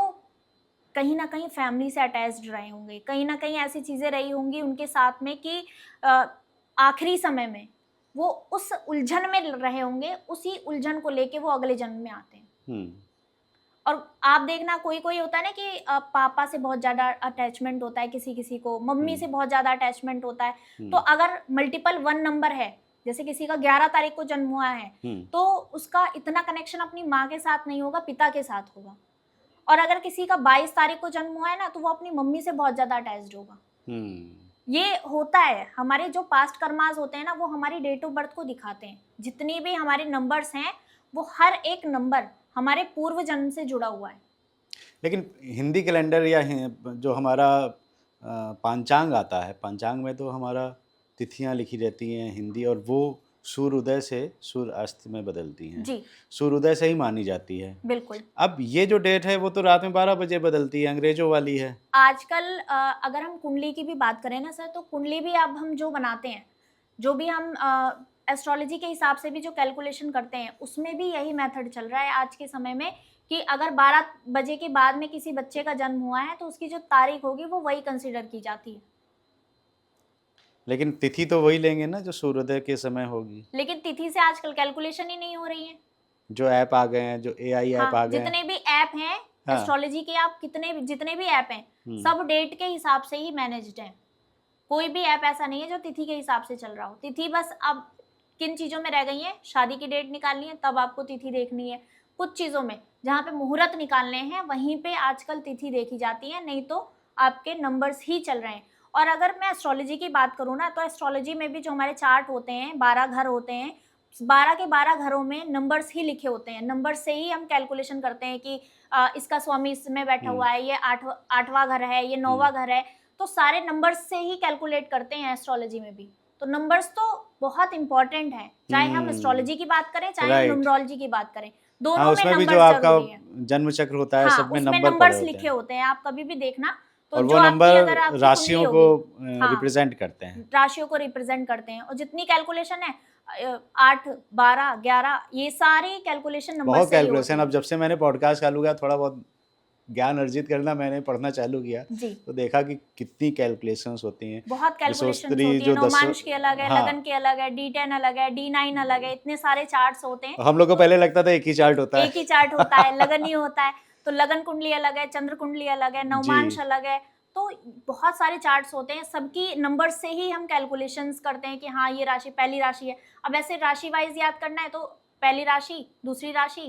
कहीं ना कहीं फैमिली से अटैच्ड रहे होंगे, कहीं ना कहीं ऐसी चीजें रही होंगी उनके साथ में कि आखिरी समय में वो उस उलझन में रहे होंगे, उसी उलझन को लेके वो अगले जन्म में आते हैं। और आप देखना, कोई कोई होता है ना कि पापा से बहुत ज्यादा अटैचमेंट होता है, किसी किसी को मम्मी से बहुत ज्यादा अटैचमेंट होता है। तो अगर मल्टीपल 1 नंबर है, जैसे किसी का 11 तारीख को जन्म हुआ है, तो उसका इतना कनेक्शन अपनी माँ के साथ नहीं होगा, पिता के साथ होगा। और अगर किसी का 22 तारीख को जन्म हुआ है ना, तो वो अपनी मम्मी से बहुत ज्यादा अटैच्ड होगा। ये होता है, हमारे जो पास्ट कर्मास होते हैं ना, वो हमारी डेट ऑफ बर्थ को दिखाते हैं। जितनी भी हमारे नंबर्स हैं, वो हर एक नंबर हमारे पूर्व जन्म से जुड़ा हुआ है। लेकिन हिंदी कैलेंडर या जो हमारा पंचांग आता है, पंचांग में तो हमारा तिथियां लिखी रहती हैं हिंदी, और वो सूर्योदय से सूर्य अस्त में बदलती हैं जी, सूर्योदय से ही मानी जाती है। बिल्कुल। अब ये जो डेट है वो तो रात में 12 बजे बदलती है, अंग्रेजों वाली है। आजकल अगर हम कुंडली की भी बात करें ना सर, तो कुंडली भी अब हम जो बनाते हैं, जो भी हम एस्ट्रोलॉजी के हिसाब से भी जो कैलकुलेशन करते हैं, उसमें भी यही मेथड चल रहा है आज के समय में कि अगर 12 बजे के बाद में किसी बच्चे का जन्म हुआ है तो उसकी जो तारीख होगी वो वही कंसीडर की जाती है। लेकिन तिथि तो वही लेंगे ना जो सूर्योदय के समय होगी। लेकिन तिथि से आजकल कैलकुलेशन ही नहीं हो रही है। जो ऐप आ गए हैं, जो AI ऐप आ गए हैं, जितने भी ऐप हैं एस्ट्रोलॉजी के, आप जितने भी ऐप हैं, सब डेट के हिसाब से ही मैनेज्ड हैं। कोई भी ऐप ऐसा नहीं है जो तिथि के हिसाब से चल रहा हो। तिथि बस अब किन चीजों में रह गई है, शादी की डेट निकालनी है तब आपको तिथि देखनी है। कुछ चीजों में जहाँ पे मुहूर्त निकालने हैं वहीं पे आजकल तिथि देखी जाती है, नहीं तो आपके नंबर्स ही चल रहे हैं। और अगर मैं एस्ट्रोलॉजी की बात करूँ ना, तो एस्ट्रोलॉजी में भी जो हमारे चार्ट होते हैं, 12 घर होते हैं, 12 के 12 घरों में नंबर्स ही लिखे होते हैं। नंबर से ही हम कैलकुलेशन करते हैं कि इसका स्वामी इसमें बैठा हुआ है, ये 8वां घर है, ये 9वां घर है। तो सारे नंबर्स से ही कैलकुलेट करते हैं एस्ट्रोलॉजी में भी। तो नंबर्स तो बहुत इंपॉर्टेंट है, चाहे हम एस्ट्रोलॉजी की बात करें, चाहे हम न्यूमरोलॉजी की बात करें, दोनों में उसमें भी नंबर जो आपका जरूरी है। जन्म चक्र होता है, सब में नंबर्स लिखे होते हैं, आप कभी भी देखना। तो और जो वो नंबर अगर आपकी राशियों को रिप्रेजेंट करते हैं, राशियों को रिप्रेजेंट करते हैं। और जितनी कैलकुलेशन है 8, 12, 11, ये सारी कैलकुलेशन नंबर बहुत से ही कैलकुलेशन। होती है। अब जब से मैंने पॉडकास्ट चालू किया, थोड़ा बहुत ज्ञान अर्जित करना मैंने पढ़ना चालू किया, तो देखा कि कितनी कैलकुलेशंस होती हैं। बहुत कैलकुलेशंस होती है। नौमांश के अलग है, लगन के अलग है, D10 अलग है, D9 अलग है, इतने सारे चार्ट्स होते हैं। हम लोग को पहले लगता था एक ही चार्ट होता है, एक ही चार्ट होता है, लगन ही होता है। तो लगन कुंडली अलग है, चंद्र कुंडली अलग है, नवमांश अलग है। तो बहुत सारे चार्ट्स होते हैं, सबकी नंबर से ही हम कैलकुलेशंस करते हैं कि हाँ ये राशि पहली राशि है। अब ऐसे राशि वाइज याद करना है तो पहली राशि, दूसरी राशि,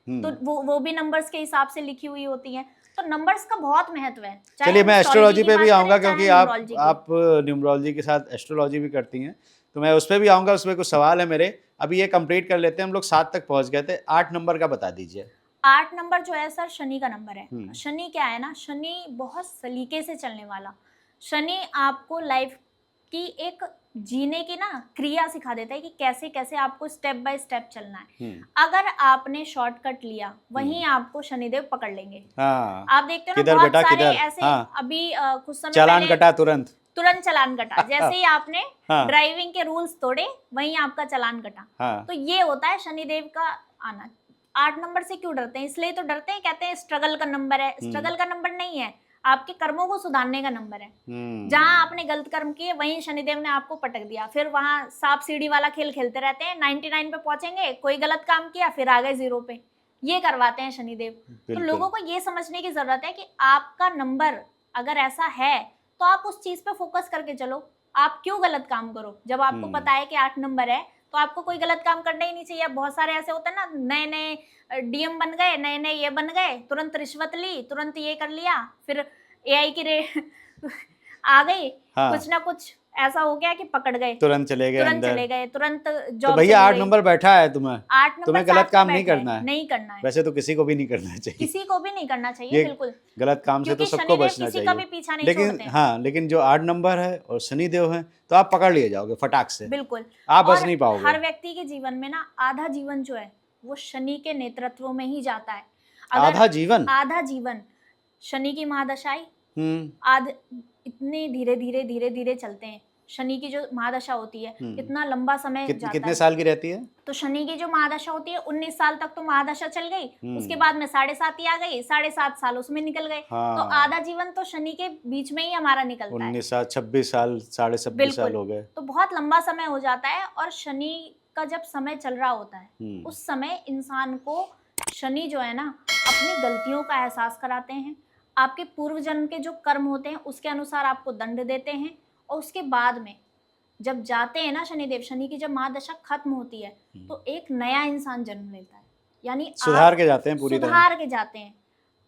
तो वो भी नंबर्स के हिसाब से लिखी हुई होती हैं। तो नंबर्स का बहुत महत्व है। चलिए मैं एस्ट्रोलॉजी पे भी आऊँगा, क्योंकि आप न्यूमरोलॉजी न्यूमरोलॉजी के साथ एस्ट्रोलॉजी भी करती हैं, तो मैं उस पर भी आऊँगा। उसमें कुछ सवाल है मेरे, अभी ये कंप्लीट कर लेते हैं। हम लोग 7 तक पहुँच गए थे, 8 नंबर का बता दीजिए। 8 नंबर जो है सर शनि का नंबर है। शनि क्या है ना, शनि बहुत सलीके से चलने वाला। शनि आपको लाइफ की एक जीने की ना क्रिया सिखा देता है कि कैसे कैसे आपको स्टेप बाय स्टेप चलना है। अगर आपने शॉर्टकट लिया वहीं आपको शनिदेव पकड़ लेंगे। हाँ, आप देखते हो ना किधर बहुत बेटा सारे किधर, ऐसे हाँ, अभी कुछ समय चालान पहले कटा तुरंत चालान कटा। जैसे ही आपने हाँ, ड्राइविंग के रूल्स तोड़े वहीं आपका चालान कटा। हाँ, तो ये होता है शनिदेव का आना। 8 नंबर से क्यों डरते हैं? इसलिए तो डरते हैं, कहते हैं स्ट्रगल का नंबर है। स्ट्रगल का नंबर नहीं है, आपके कर्मों को सुधारने का नंबर है। जहां आपने गलत कर्म किए वहीं शनिदेव ने आपको पटक दिया। फिर वहां सांप सीढ़ी वाला खेल खेलते रहते हैं। 99 पे पहुंचेंगे, कोई गलत काम किया फिर आ गए 0 पे। ये करवाते हैं शनिदेव। तो लोगों को ये समझने की जरूरत है कि आपका नंबर अगर ऐसा है तो आप उस चीज पे फोकस करके चलो। आप क्यों गलत काम करो? जब आपको पता है कि 8 नंबर है तो आपको कोई गलत काम करना ही नहीं चाहिए। बहुत सारे ऐसे होते हैं ना, नए नए डीएम बन गए, नए नए ये बन गए, तुरंत रिश्वत ली, तुरंत ये कर लिया, फिर एआई की आ गई, कुछ ना कुछ ऐसा हो गया कि पकड़ गए, तुरंत चले गए, तुरंत तो जॉब। भैया 8 नंबर बैठा है, 8 नंबर तुम्हें गलत काम नहीं करना है। नहीं करना है, वैसे तो किसी को भी नहीं करना चाहिए, किसी को भी नहीं करना चाहिए, बिल्कुल। गलत काम से तो सबको बचना किसी का भी पीछा नहीं चाहिए। छोड़ते लेकिन हैं। हाँ, लेकिन जो 8 नंबर है और शनिदेव है तो आप पकड़ लिए जाओगे फटाक से, बिल्कुल, आप बच और नहीं पाओगे। हर व्यक्ति के जीवन में ना आधा जीवन जो है वो शनि के नेतृत्व में ही जाता है। आधा जीवन, आधा जीवन शनि की महादशाएं आध इतने धीरे धीरे धीरे धीरे चलते हैं। शनि की जो महादशा होती है इतना लंबा समय जाता कितने है। साल की रहती है? तो शनि की जो महादशा होती है 19 साल तक तो महादशा चल गई, उसके बाद में 7.5 आ गई, 7.5 साल उसमें निकल गए। तो आधा जीवन तो शनि के बीच में ही हमारा निकलता है। 19 साल, 26 साल, 26.5 साल हो गए, तो बहुत लंबा समय हो जाता है। और शनि का जब समय चल रहा होता है उस समय इंसान को शनि जो है ना अपनी गलतियों का एहसास कराते हैं। आपके पूर्व जन्म के जो कर्म होते हैं उसके अनुसार आपको दंड देते हैं। और उसके बाद में जब जाते हैं ना शनिदेव, शनि की जब महादशा खत्म होती है तो एक नया इंसान जन्म लेता है, यानी सुधार के जाते हैं, पूरी तरह सुधार के जाते हैं।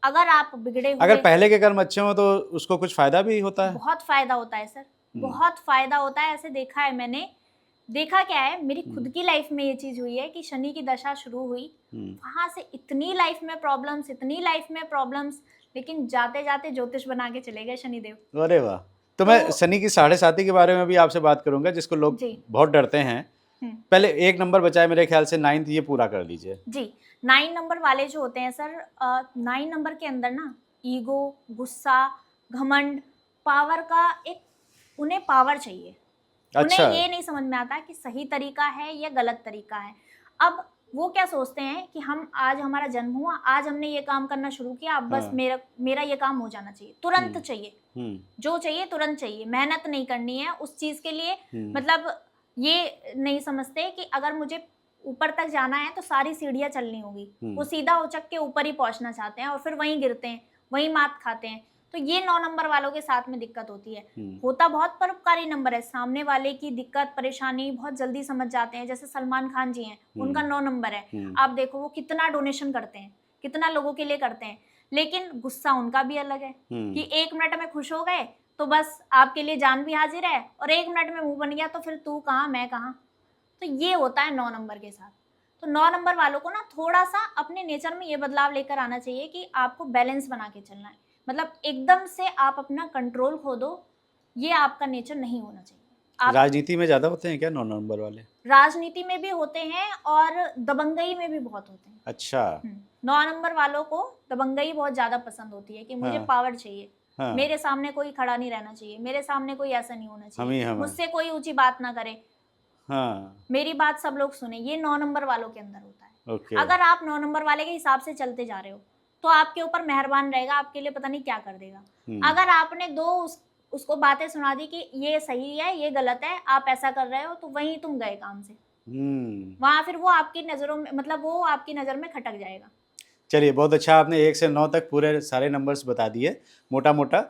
अगर आप बिगड़े हुए, अगर पहले के कर्म अच्छे हो तो उसको कुछ फायदा भी होता है। बहुत फायदा होता है सर, बहुत फायदा होता है। ऐसे देखा है मैंने। देखा क्या है, मेरी खुद की लाइफ में ये चीज हुई है कि शनि की दशा शुरू हुई, वहां से इतनी लाइफ में प्रॉब्लम्स, लेकिन जाते जाते ज्योतिष बना के चले गए शनिदेव। अरे वाह। तो मैं शनि की 7.5 के बारे में भी आपसे बात करूंगा, जिसको लोग बहुत डरते हैं। पहले 1 नंबर बचा है मेरे ख्याल से 9th, ये पूरा कर लीजिए जी। 9 नंबर वाले जो होते हैं सर, 9 नंबर के अंदर ना ईगो, गुस्सा, घमंड, पावर का एक, उन्हें पावर चाहिए। अच्छा। उन्हें ये नहीं समझ में आता कि सही तरीका है या गलत तरीका है। अब वो क्या सोचते हैं कि हम आज हमारा जन्म हुआ, आज हमने ये काम करना शुरू किया, अब बस मेरा ये काम हो जाना चाहिए, तुरंत चाहिए, जो चाहिए तुरंत चाहिए, मेहनत नहीं करनी है उस चीज के लिए। मतलब ये नहीं समझते कि अगर मुझे ऊपर तक जाना है तो सारी सीढ़ियां चलनी होगी। वो सीधा उचक के ऊपर ही पहुंचना चाहते हैं और फिर वहीं गिरते हैं, वहीं मात खाते हैं। तो ये 9 नंबर वालों के साथ में दिक्कत होती है। होता बहुत परोपकारी नंबर है, सामने वाले की दिक्कत परेशानी बहुत जल्दी समझ जाते हैं। जैसे सलमान खान जी हैं, उनका 9 नंबर है। आप देखो वो कितना डोनेशन करते हैं, कितना लोगों के लिए करते हैं, लेकिन गुस्सा उनका भी अलग है कि 1 मिनट में खुश हो गए तो बस आपके लिए जान भी हाजिर है, और 1 मिनट में मुंह बन गया तो फिर तू कहाँ मैं कहाँ। तो ये होता है 9 नंबर के साथ। तो 9 नंबर वालों को ना थोड़ा सा अपने नेचर में ये बदलाव लेकर आना चाहिए कि आपको बैलेंस बना के चलना है। मतलब एकदम से आप अपना कंट्रोल खो दो, ये आपका नेचर नहीं होना चाहिए। राजनीति में ज्यादा होते हैं क्या 9 नंबर वाले? राजनीति में भी होते हैं और दबंगई में भी बहुत होते हैं। अच्छा। 9 नंबर वालों को दबंगई बहुत ज्यादा पसंद होती है कि मुझे पावर चाहिए, मेरे सामने कोई खड़ा नहीं रहना चाहिए, मेरे सामने कोई ऐसा नहीं होना चाहिए, मुझसे कोई ऊंची बात ना करे, मेरी बात सब लोग सुने। ये 9 नंबर वालों के अंदर होता है। अगर आप 9 नंबर वाले के हिसाब से चलते जा रहे हो तो आपके ऊपर मेहरबान रहेगा, आपके लिए पता नहीं क्या कर देगा। अगर आपने उसको बातें सुना दी कि ये सही है ये गलत है, आप ऐसा कर रहे हो, तो वहीं तुम गए काम से। वहां फिर वो आपकी नजरों में, मतलब वो आपकी नजर में खटक जाएगा। चलिए बहुत अच्छा, आपने 1 से 9 तक पूरे सारे नंबर्स बता दिए मोटा मोटा।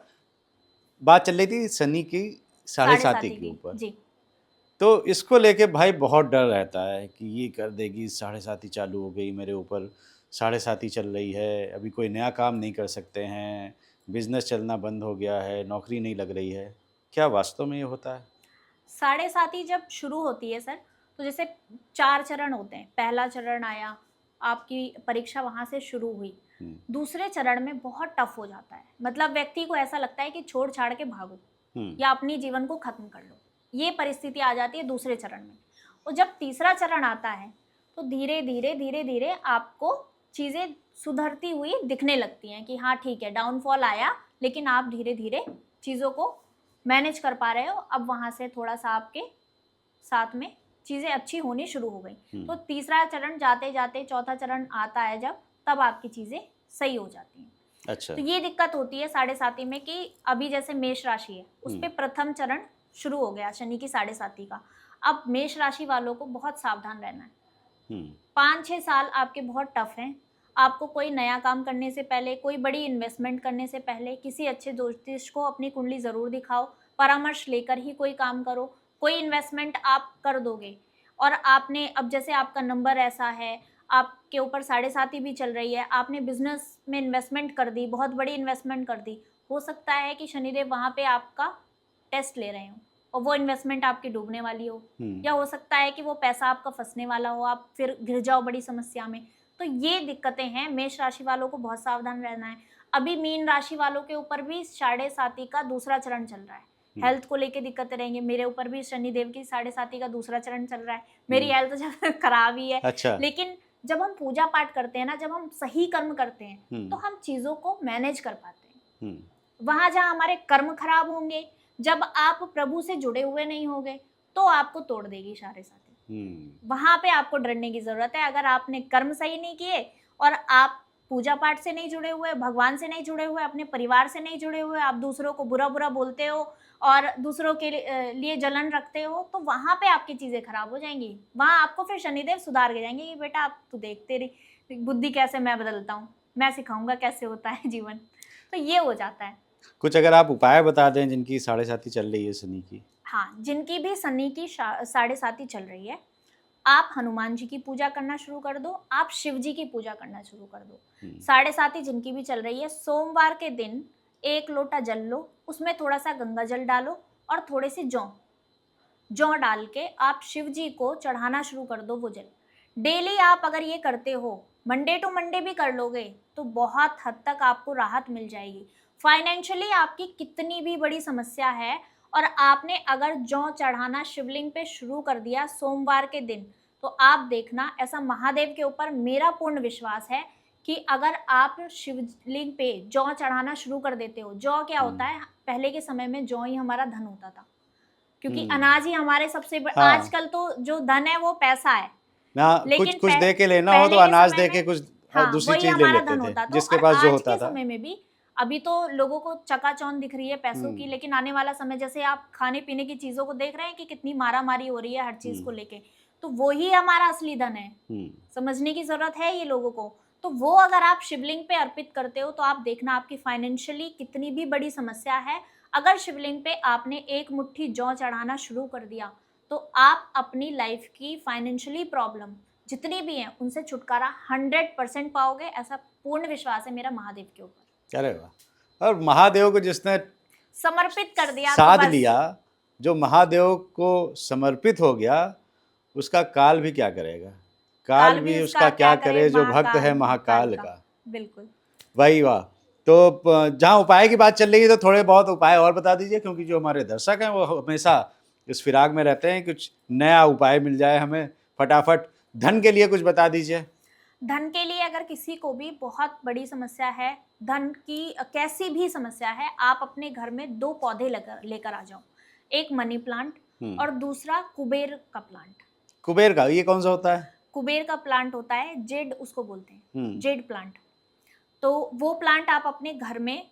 बात चल रही थी शनि की साढ़े साती के ऊपर, जी। तो इसको लेके भाई बहुत डर रहता है कि ये कर देगी, साढ़े साती चालू हो गई मेरे ऊपर, साढ़े साती चल रही है, अभी कोई नया काम नहीं कर सकते हैं, बिजनेस चलना बंद हो गया है, नौकरी नहीं लग रही है। क्या वास्तव में ये होता है? साढ़े साती जब शुरू होती है सर, तो जैसे 4 चरण होते हैं। पहला चरण आया, आपकी परीक्षा वहाँ से शुरू हुई। दूसरे चरण में बहुत टफ हो जाता है, मतलब व्यक्ति को ऐसा लगता है कि छोड़ छाड़ के भागो या अपनी जीवन को खत्म कर लो, ये परिस्थिति आ जाती है दूसरे चरण में। और जब तीसरा चरण आता है तो धीरे धीरे आपको चीज़ें सुधरती हुई दिखने लगती हैं कि हाँ ठीक है, डाउनफॉल आया लेकिन आप धीरे धीरे चीज़ों को मैनेज कर पा रहे हो। अब वहाँ से थोड़ा सा आपके साथ में चीज़ें अच्छी होनी शुरू हो गई। तो तीसरा चरण जाते जाते चौथा चरण आता है जब, तब आपकी चीज़ें सही हो जाती हैं। अच्छा। तो ये दिक्कत होती है साढ़े साती में कि अभी जैसे मेष राशि है, उस पे प्रथम चरण शुरू हो गया शनि की साढ़े साती का। अब मेष राशि वालों को बहुत सावधान रहना है। 5-6 साल आपके बहुत टफ हैं। आपको कोई नया काम करने से पहले, कोई बड़ी इन्वेस्टमेंट करने से पहले किसी अच्छे ज्योतिष को अपनी कुंडली ज़रूर दिखाओ, परामर्श लेकर ही कोई काम करो। कोई इन्वेस्टमेंट आप कर दोगे और आपने, अब जैसे आपका नंबर ऐसा है, आपके ऊपर साढ़े साती भी चल रही है, आपने बिजनेस में इन्वेस्टमेंट कर दी, बहुत बड़ी इन्वेस्टमेंट कर दी, हो सकता है कि शनिदेव वहाँ पे आपका टेस्ट ले रहे हो और वो इन्वेस्टमेंट आपकी डूबने वाली हो, या हो सकता है कि वो पैसा आपका फंसने वाला हो, आप फिर घिर जाओ बड़ी समस्या में। तो ये दिक्कतें हैं, मेष राशि वालों को बहुत सावधान रहना है। अभी मीन राशि वालों के ऊपर भी साढ़े साती का दूसरा चरण चल रहा है। हेल्थ को लेके दिक्कतें रहेंगी। मेरे ऊपर भी शनिदेव की साढ़े साती का दूसरा चरण चल रहा है। मेरी हेल्थ जब खराब ही है। अच्छा। लेकिन जब हम पूजा पाठ करते हैं ना, जब हम सही कर्म करते हैं, तो हम चीजों को मैनेज कर पाते हैं। वहां जहाँ हमारे कर्म खराब होंगे, जब आप प्रभु से जुड़े हुए नहीं होंगे, तो आपको तोड़ देगी साढ़े साती। वहां पे आपको डरने की जरूरत है। अगर आपने कर्म सही नहीं किए और आप पूजा पाठ से नहीं जुड़े हुए, भगवान से नहीं जुड़े हुए, अपने परिवार से नहीं जुड़े हुए, आप दूसरों को बुरा बुरा बोलते हो और दूसरों के लिए जलन रखते हो, तो वहां पे आपकी चीजें खराब हो जाएंगी। वहां आपको फिर शनिदेव सुधार के जाएंगे कि बेटा आप तू देखते रही, बुद्धि कैसे मैं बदलता हूँ, मैं सिखाऊंगा कैसे होता है जीवन। तो ये हो जाता है। कुछ अगर आप उपाय बता दें जिनकी साढ़े साती चल रही है शनि की। हाँ, जिनकी भी शनि की साढ़े साती चल रही है, आप हनुमान जी की पूजा करना शुरू कर दो, आप शिव जी की पूजा करना शुरू कर दो। साढ़े साती जिनकी भी चल रही है, सोमवार के दिन 1 लोटा जल लो, उसमें थोड़ा सा गंगा जल डालो और थोड़े से जौ डाल के आप शिव जी को चढ़ाना शुरू कर दो वो जल। डेली आप अगर ये करते हो, मंडे टू मंडे भी कर लोगे, तो बहुत हद तक आपको राहत मिल जाएगी। फाइनेंशियली आपकी कितनी भी बड़ी समस्या है और आपने अगर जौ चढ़ाना शिवलिंग पे शुरू कर दिया सोमवार के दिन, तो आप देखना, ऐसा महादेव के ऊपर मेरा पूर्ण विश्वास है कि अगर आप शिवलिंग पे जौ चढ़ाना शुरू कर देते हो। जौ क्या होता है, पहले के समय में जौ ही हमारा धन होता था, क्योंकि अनाज ही हमारे सबसे हाँ। आजकल तो जो धन है वो पैसा है, लेकिन कुछ दे के लेना हो तो अनाज दे के कुछ दूसरी चीज ले लेते थे, जिसके पास जो होता था। समय में भी अभी तो लोगों को चकाचौंध दिख रही है पैसों की, लेकिन आने वाला समय, जैसे आप खाने पीने की चीजों को देख रहे हैं कि कितनी मारामारी हो रही है हर चीज को लेके, तो वो ही हमारा असली धन है। समझने की जरूरत है ये लोगों को। तो वो अगर आप शिवलिंग पे अर्पित करते हो, तो आप देखना आपकी फाइनेंशियली कितनी भी बड़ी समस्या है, अगर शिवलिंग पे आपने एक मुट्ठी जौ चढ़ाना शुरू कर दिया, तो आप अपनी लाइफ की फाइनेंशियली प्रॉब्लम जितनी भी हैं उनसे छुटकारा 100% पाओगे। ऐसा पूर्ण विश्वास है मेरा महादेव के ऊपर। अरे वाह। और महादेव को जिसने समर्पित कर दिया, साध लिया, जो महादेव को समर्पित हो गया, उसका काल भी क्या करेगा, काल भी उसका क्या करे, जो भक्त है महाकाल का। बिल्कुल। वही वाह। तो जहाँ उपाय की बात चल रही है, तो थोड़े बहुत उपाय और बता दीजिए, क्योंकि जो हमारे दर्शक हैं वो हमेशा इस फिराक में रहते हैं, कुछ नया उपाय मिल जाए हमें फटाफट। धन के लिए कुछ बता दीजिए। धन के लिए अगर किसी को भी बहुत बड़ी समस्या है, धन की कैसी भी समस्या है, आप अपने घर में 2 पौधे लेकर आ जाओ। एक मनी प्लांट और दूसरा कुबेर का प्लांट। कुबेर का ये कौन सा होता है? कुबेर का प्लांट होता है जेड, उसको बोलते हैं जेड प्लांट। तो वो प्लांट आप अपने घर में,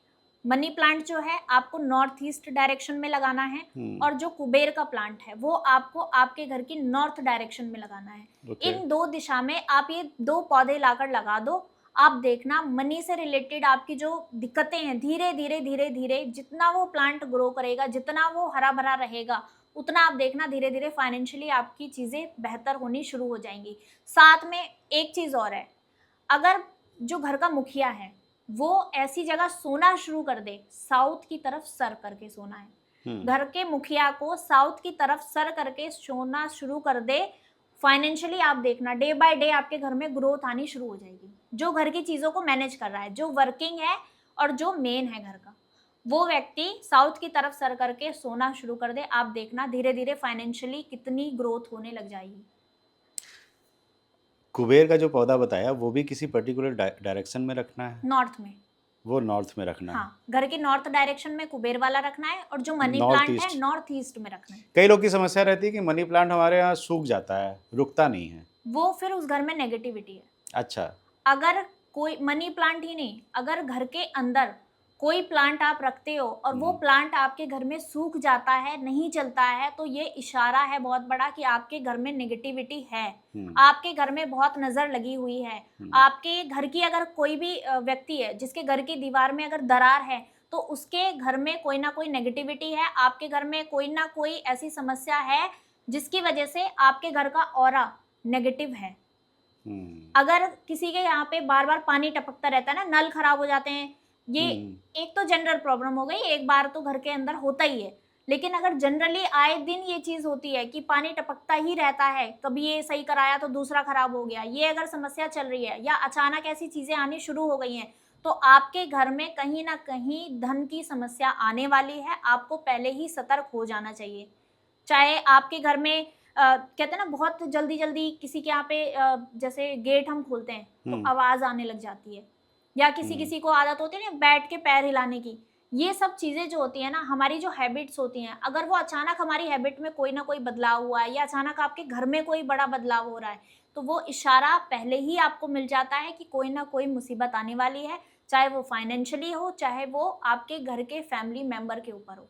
मनी प्लांट जो है आपको नॉर्थ ईस्ट डायरेक्शन में लगाना है, और जो कुबेर का प्लांट है वो आपको आपके घर की नॉर्थ डायरेक्शन में लगाना है। इन 2 दिशा में आप ये 2 पौधे लाकर लगा दो। आप देखना मनी से रिलेटेड आपकी जो दिक्कतें हैं धीरे धीरे धीरे धीरे जितना वो प्लांट ग्रो करेगा, जितना वो हरा भरा रहेगा, उतना आप देखना धीरे धीरे फाइनेंशियली आपकी चीजें बेहतर होनी शुरू हो जाएंगी। साथ में एक चीज और है, अगर जो घर का मुखिया है वो ऐसी जगह सोना शुरू कर दे, साउथ की तरफ सर करके सोना है, घर के मुखिया को साउथ की तरफ सर करके सोना शुरू कर दे, फाइनेंशियली आप देखना डे बाय डे आपके घर में ग्रोथ आनी शुरू हो जाएगी। जो घर की चीजों को मैनेज कर रहा है, जो वर्किंग है और जो मेन है घर का, वो व्यक्ति साउथ की तरफ सर करके सोना शुरू कर दे, आप देखना धीरे धीरे फाइनेंशियली कितनी ग्रोथ होने लग जाएगी। कुबेर का जो पौधा बताया वो भी किसी पर्टिकुलर डायरेक्शन में रखना है? नॉर्थ में। वो नॉर्थ में रखना है। हाँ, घर के नॉर्थ डायरेक्शन में कुबेर वाला रखना है और जो मनी नॉर्थ प्लांट ईस्ट। है नॉर्थ ईस्ट में रखना है। कई लोग की समस्या रहती है कि मनी प्लांट हमारे यहाँ सूख जाता है, रुकता नहीं है। वो फिर उस घर में नेगेटिविटी है। अच्छा। अगर कोई मनी प्लांट ही नहीं, अगर घर के अंदर कोई प्लांट आप रखते हो और वो प्लांट आपके घर में सूख जाता है, नहीं चलता है, तो ये इशारा है बहुत बड़ा कि आपके घर में नेगेटिविटी है, आपके घर में बहुत नजर लगी हुई है। आपके घर की अगर कोई भी व्यक्ति है जिसके घर की दीवार में अगर दरार है, तो उसके घर में कोई ना कोई नेगेटिविटी है, आपके घर में कोई ना कोई ऐसी समस्या है जिसकी वजह से आपके घर का ऑरा नेगेटिव है। अगर किसी के यहाँ पे बार बार पानी टपकता रहता है ना, नल खराब हो जाते हैं, ये एक तो जनरल प्रॉब्लम हो गई, एक बार तो घर के अंदर होता ही है, लेकिन अगर जनरली आए दिन ये चीज होती है कि पानी टपकता ही रहता है, कभी ये सही कराया तो दूसरा खराब हो गया, ये अगर समस्या चल रही है या अचानक ऐसी चीजें आनी शुरू हो गई हैं, तो आपके घर में कहीं ना कहीं धन की समस्या आने वाली है। आपको पहले ही सतर्क हो जाना चाहिए। चाहे आपके घर में कहते हैं ना बहुत जल्दी जल्दी किसी के यहाँ पे जैसे गेट हम खोलते हैं तो आवाज आने लग जाती है, या किसी किसी को आदत होती है ना बैठ के पैर हिलाने की, ये सब चीजें जो होती है ना, हमारी जो हैबिट्स होती हैं, अगर वो अचानक हमारी हैबिट में कोई ना कोई बदलाव हुआ है या अचानक आपके घर में कोई बड़ा बदलाव हो रहा है, तो वो इशारा पहले ही आपको मिल जाता है कि कोई ना कोई मुसीबत आने वाली है, चाहे वो फाइनेंशियली हो, चाहे वो आपके घर के फैमिली मेंबर के ऊपर हो।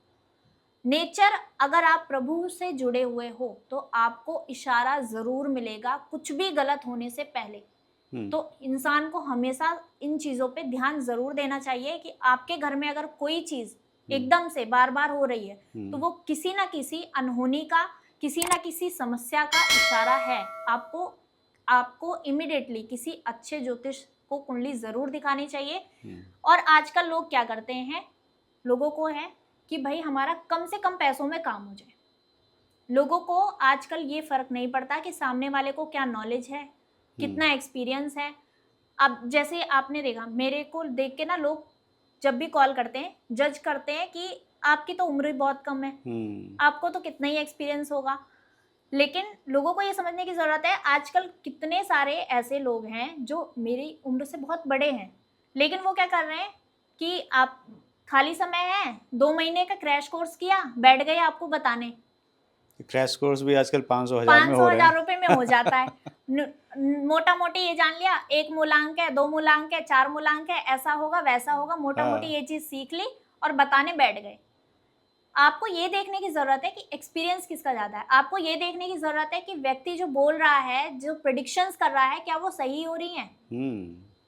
नेचर, अगर आप प्रभु से जुड़े हुए हो तो आपको इशारा जरूर मिलेगा कुछ भी गलत होने से पहले। तो इंसान को हमेशा इन चीजों पे ध्यान जरूर देना चाहिए कि आपके घर में अगर कोई चीज एकदम से बार बार हो रही है तो वो किसी ना किसी अनहोनी का, किसी ना किसी समस्या का इशारा है। आपको इमिडिएटली किसी अच्छे ज्योतिष को कुंडली जरूर दिखानी चाहिए। और आजकल लोग क्या करते हैं, लोगों को है कि भाई हमारा कम से कम पैसों में काम हो जाए। लोगों को आजकल ये फर्क नहीं पड़ता कि सामने वाले को क्या नॉलेज है, कितना एक्सपीरियंस है। अब जैसे आपने देखा, मेरे को देख के ना लोग जब भी कॉल करते हैं जज करते हैं कि आपकी तो उम्र बहुत कम है, आपको तो कितना ही एक्सपीरियंस होगा। लेकिन लोगों को ये समझने की जरूरत है, आजकल कितने सारे ऐसे लोग हैं जो मेरी उम्र से बहुत बड़े हैं, लेकिन वो क्या कर रहे हैं कि आप खाली समय है 2 महीने का क्रैश कोर्स किया, बैठ गए आपको बताने। क्रैश कोर्स भी आजकल 500,000 रुपए में हो जाता है। मोटा मोटी ये जान लिया, 1 मूलांक है, 2 मूलांक है, 4 मूलांक है, ऐसा होगा वैसा होगा, मोटा मोटी ये चीज सीख ली और बताने बैठ गए। आपको ये देखने की जरूरत है कि एक्सपीरियंस किसका ज्यादा है। आपको ये देखने की जरूरत है कि व्यक्ति जो बोल रहा है, जो प्रेडिक्शंस कर रहा है, क्या वो सही हो रही हैं,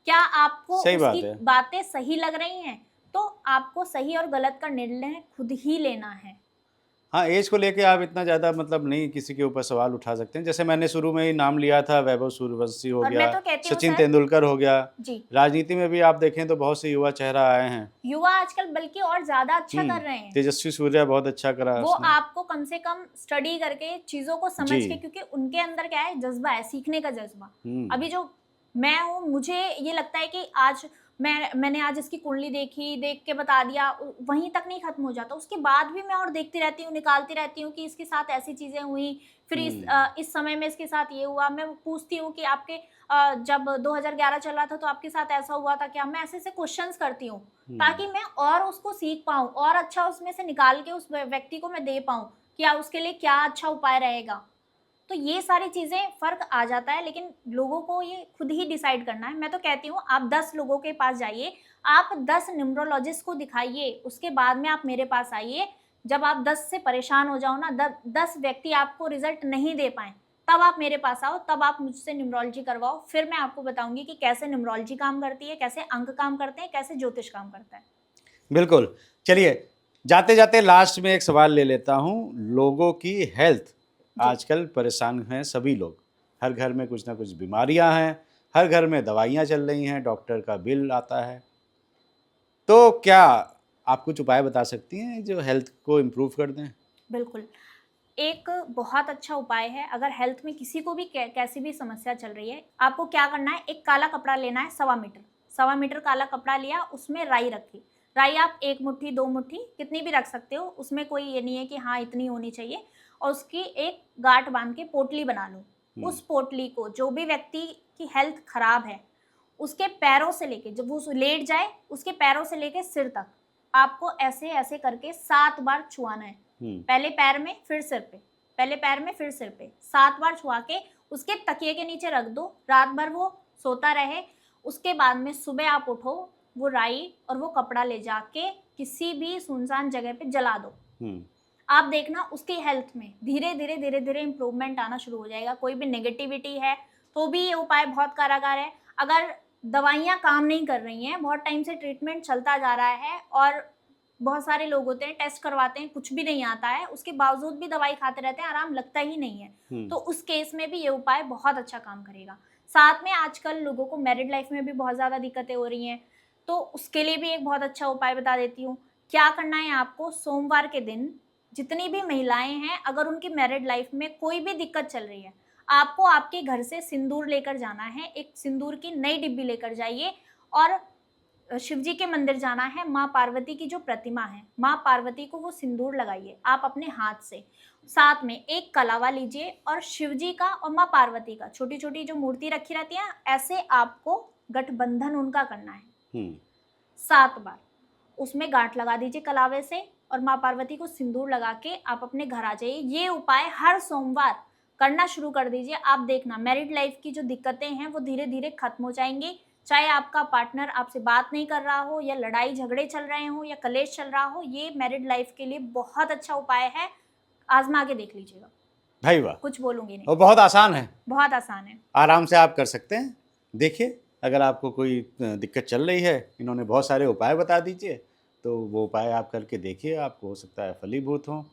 क्या आपको उसकी बातें सही लग रही हैं। तो आपको सही और गलत का निर्णय खुद ही लेना है। हाँ, एज को लेके आप इतना ज़्यादा मतलब नहीं किसी के ऊपर सवाल उठा सकते हैं। जैसे मैंने शुरू में ही नाम लिया था, वैभव सूर्यवंशी हो गया, तो सचिन तेंदुलकर हो गया जी। राजनीति में भी आप देखें तो बहुत से युवा चेहरा आए हैं, युवा आजकल बल्कि और ज्यादा अच्छा कर रहे हैं। तेजस्वी सूर्या बहुत अच्छा करा वो आपको कम से कम स्टडी करके चीजों को समझ के, क्योंकि उनके अंदर क्या है, जज्बा है, सीखने का जज्बा। अभी जो मैं हूँ, मुझे ये लगता है कि आज मैंने आज इसकी कुंडली देखी, देख के बता दिया, वहीं तक नहीं खत्म हो जाता, उसके बाद भी मैं और देखती रहती हूँ, निकालती रहती हूँ कि इसके साथ ऐसी चीजें हुई, फिर इस समय में इसके साथ ये हुआ। मैं पूछती हूँ कि आपके जब 2011 चल रहा था तो आपके साथ ऐसा हुआ था क्या। मैं ऐसे क्वेश्चंस करती हूँ ताकि मैं और उसको सीख पाऊँ और अच्छा उसमें से निकाल के उस व्यक्ति को मैं दे पाऊँ कि उसके लिए क्या अच्छा उपाय रहेगा। तो ये सारी चीजें फर्क आ जाता है, लेकिन लोगों को ये खुद ही डिसाइड करना है। मैं तो कहती हूँ आप 10 लोगों के पास जाइए, आप 10 न्यूमरोलॉजिस्ट को दिखाइए, उसके बाद में आप मेरे पास आइए। जब आप 10 से परेशान हो जाओ ना, 10 व्यक्ति आपको रिजल्ट नहीं दे पाए, तब आप मेरे पास आओ, तब आप मुझसे न्यूमरोलॉजी करवाओ, फिर मैं आपको बताऊंगी कि कैसे न्यूमरोलॉजी काम करती है, कैसे अंक काम करते हैं, कैसे ज्योतिष काम करता है। बिल्कुल। चलिए, जाते जाते लास्ट में एक सवाल ले लेता हूँ। लोगों की हेल्थ, आजकल परेशान हैं सभी लोग, हर घर में कुछ ना कुछ बीमारियां हैं, हर घर में दवाइयां चल रही हैं, डॉक्टर का बिल आता है। तो क्या आप कुछ उपाय बता सकती हैं जो हेल्थ को इम्प्रूव कर दें? बिल्कुल, एक बहुत अच्छा उपाय है। अगर हेल्थ में किसी को भी कैसी भी समस्या चल रही है, आपको क्या करना है, एक काला कपड़ा लेना है, 1.25 मीटर काला कपड़ा लिया, उसमें राई रखी। राई आप 1 मुट्ठी 2 मुट्ठी कितनी भी रख सकते हो, उसमें कोई ये नहीं है कि हाँ इतनी होनी चाहिए। और उसकी एक गांठ बांध के पोटली बना लो। उस पोटली को, जो भी व्यक्ति की हेल्थ खराब है, उसके पैरों से लेके, जब वो लेट जाए, उसके पैरों से लेके सिर तक आपको ऐसे ऐसे करके 7 बार छुआना है। पहले पैर में फिर सिर पे, पहले पैर में फिर सिर पे, 7 बार छुआ के उसके तकिए के नीचे रख दो, रात भर वो सोता रहे। उसके बाद में सुबह आप उठो, वो राई और वो कपड़ा ले जाके किसी भी सुनसान जगह पे जला दो। आप देखना उसकी हेल्थ में धीरे धीरे इम्प्रूवमेंट आना शुरू हो जाएगा। कोई भी नेगेटिविटी है तो भी ये उपाय बहुत कारगर है। अगर दवाइयाँ काम नहीं कर रही हैं, बहुत टाइम से ट्रीटमेंट चलता जा रहा है और बहुत सारे लोग होते हैं टेस्ट करवाते हैं, कुछ भी नहीं आता है, उसके बावजूद भी दवाई खाते रहते हैं, आराम लगता ही नहीं है, तो उस केस में भी ये उपाय बहुत अच्छा काम करेगा। साथ में आजकल लोगों को मैरिड लाइफ में भी बहुत ज़्यादा दिक्कतें हो रही हैं, तो उसके लिए भी एक बहुत अच्छा उपाय बता देती हूँ। क्या करना है आपको, सोमवार के दिन जितनी भी महिलाएं हैं, अगर उनकी मैरिड लाइफ में कोई भी दिक्कत चल रही है, आपको आपके घर से सिंदूर लेकर जाना है। एक सिंदूर की नई डिब्बी लेकर जाइए और शिव जी के मंदिर जाना है। माँ पार्वती की जो प्रतिमा है, माँ पार्वती को वो सिंदूर लगाइए आप अपने हाथ से। साथ में एक कलावा लीजिए और शिव जी का और माँ पार्वती का छोटी छोटी जो मूर्ति रखी रहती है, ऐसे आपको गठबंधन उनका करना है 7 बार। उसमें गांठ लगा दीजिए कलावे से और माँ पार्वती को सिंदूर लगा के आप अपने घर आ जाइए। ये उपाय हर सोमवार करना शुरू कर दीजिए। आप देखना मैरिड लाइफ की जो दिक्कतें हैं वो धीरे धीरे खत्म हो जाएंगी। चाहे आपका पार्टनर आपसे बात नहीं कर रहा हो, या लड़ाई झगड़े चल रहे हो, या कलेश चल रहा हो, ये मैरिड लाइफ के लिए बहुत अच्छा उपाय है। आजमा के देख लीजिएगा। भाई वाह, कुछ बोलूंगी नहीं। और बहुत आसान है, बहुत आसान है, आराम से आप कर सकते हैं। देखिए, अगर आपको कोई दिक्कत चल रही है, इन्होंने बहुत सारे उपाय बता दीजिए, तो वो उपाय आप करके देखिए, आपको हो सकता है फलीभूत हो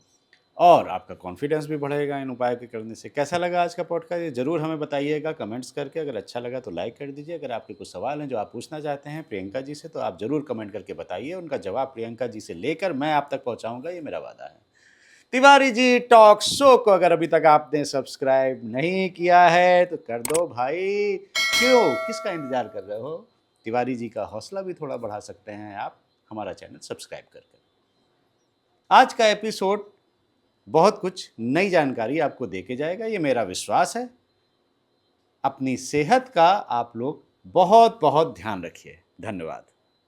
और आपका कॉन्फिडेंस भी बढ़ेगा इन उपायों के करने से। कैसा लगा आज का पॉडकास्ट, ये ज़रूर हमें बताइएगा कमेंट्स करके। अगर अच्छा लगा तो लाइक कर दीजिए। अगर आपके कुछ सवाल हैं जो आप पूछना चाहते हैं प्रियंका जी से, तो आप ज़रूर कमेंट करके बताइए। उनका जवाब प्रियंका जी से लेकर मैं आप तक पहुँचाऊँगा, ये मेरा वादा है। तिवारी जी टॉक शो को अगर अभी तक आपने सब्सक्राइब नहीं किया है तो कर दो भाई। क्यों, किसका इंतजार कर रहे हो? तिवारी जी का हौसला भी थोड़ा बढ़ा सकते हैं आप हमारा चैनल सब्सक्राइब करके। आज का एपिसोड बहुत कुछ नई जानकारी आपको देके जाएगा, ये मेरा विश्वास है। अपनी सेहत का आप लोग बहुत बहुत ध्यान रखिए। धन्यवाद।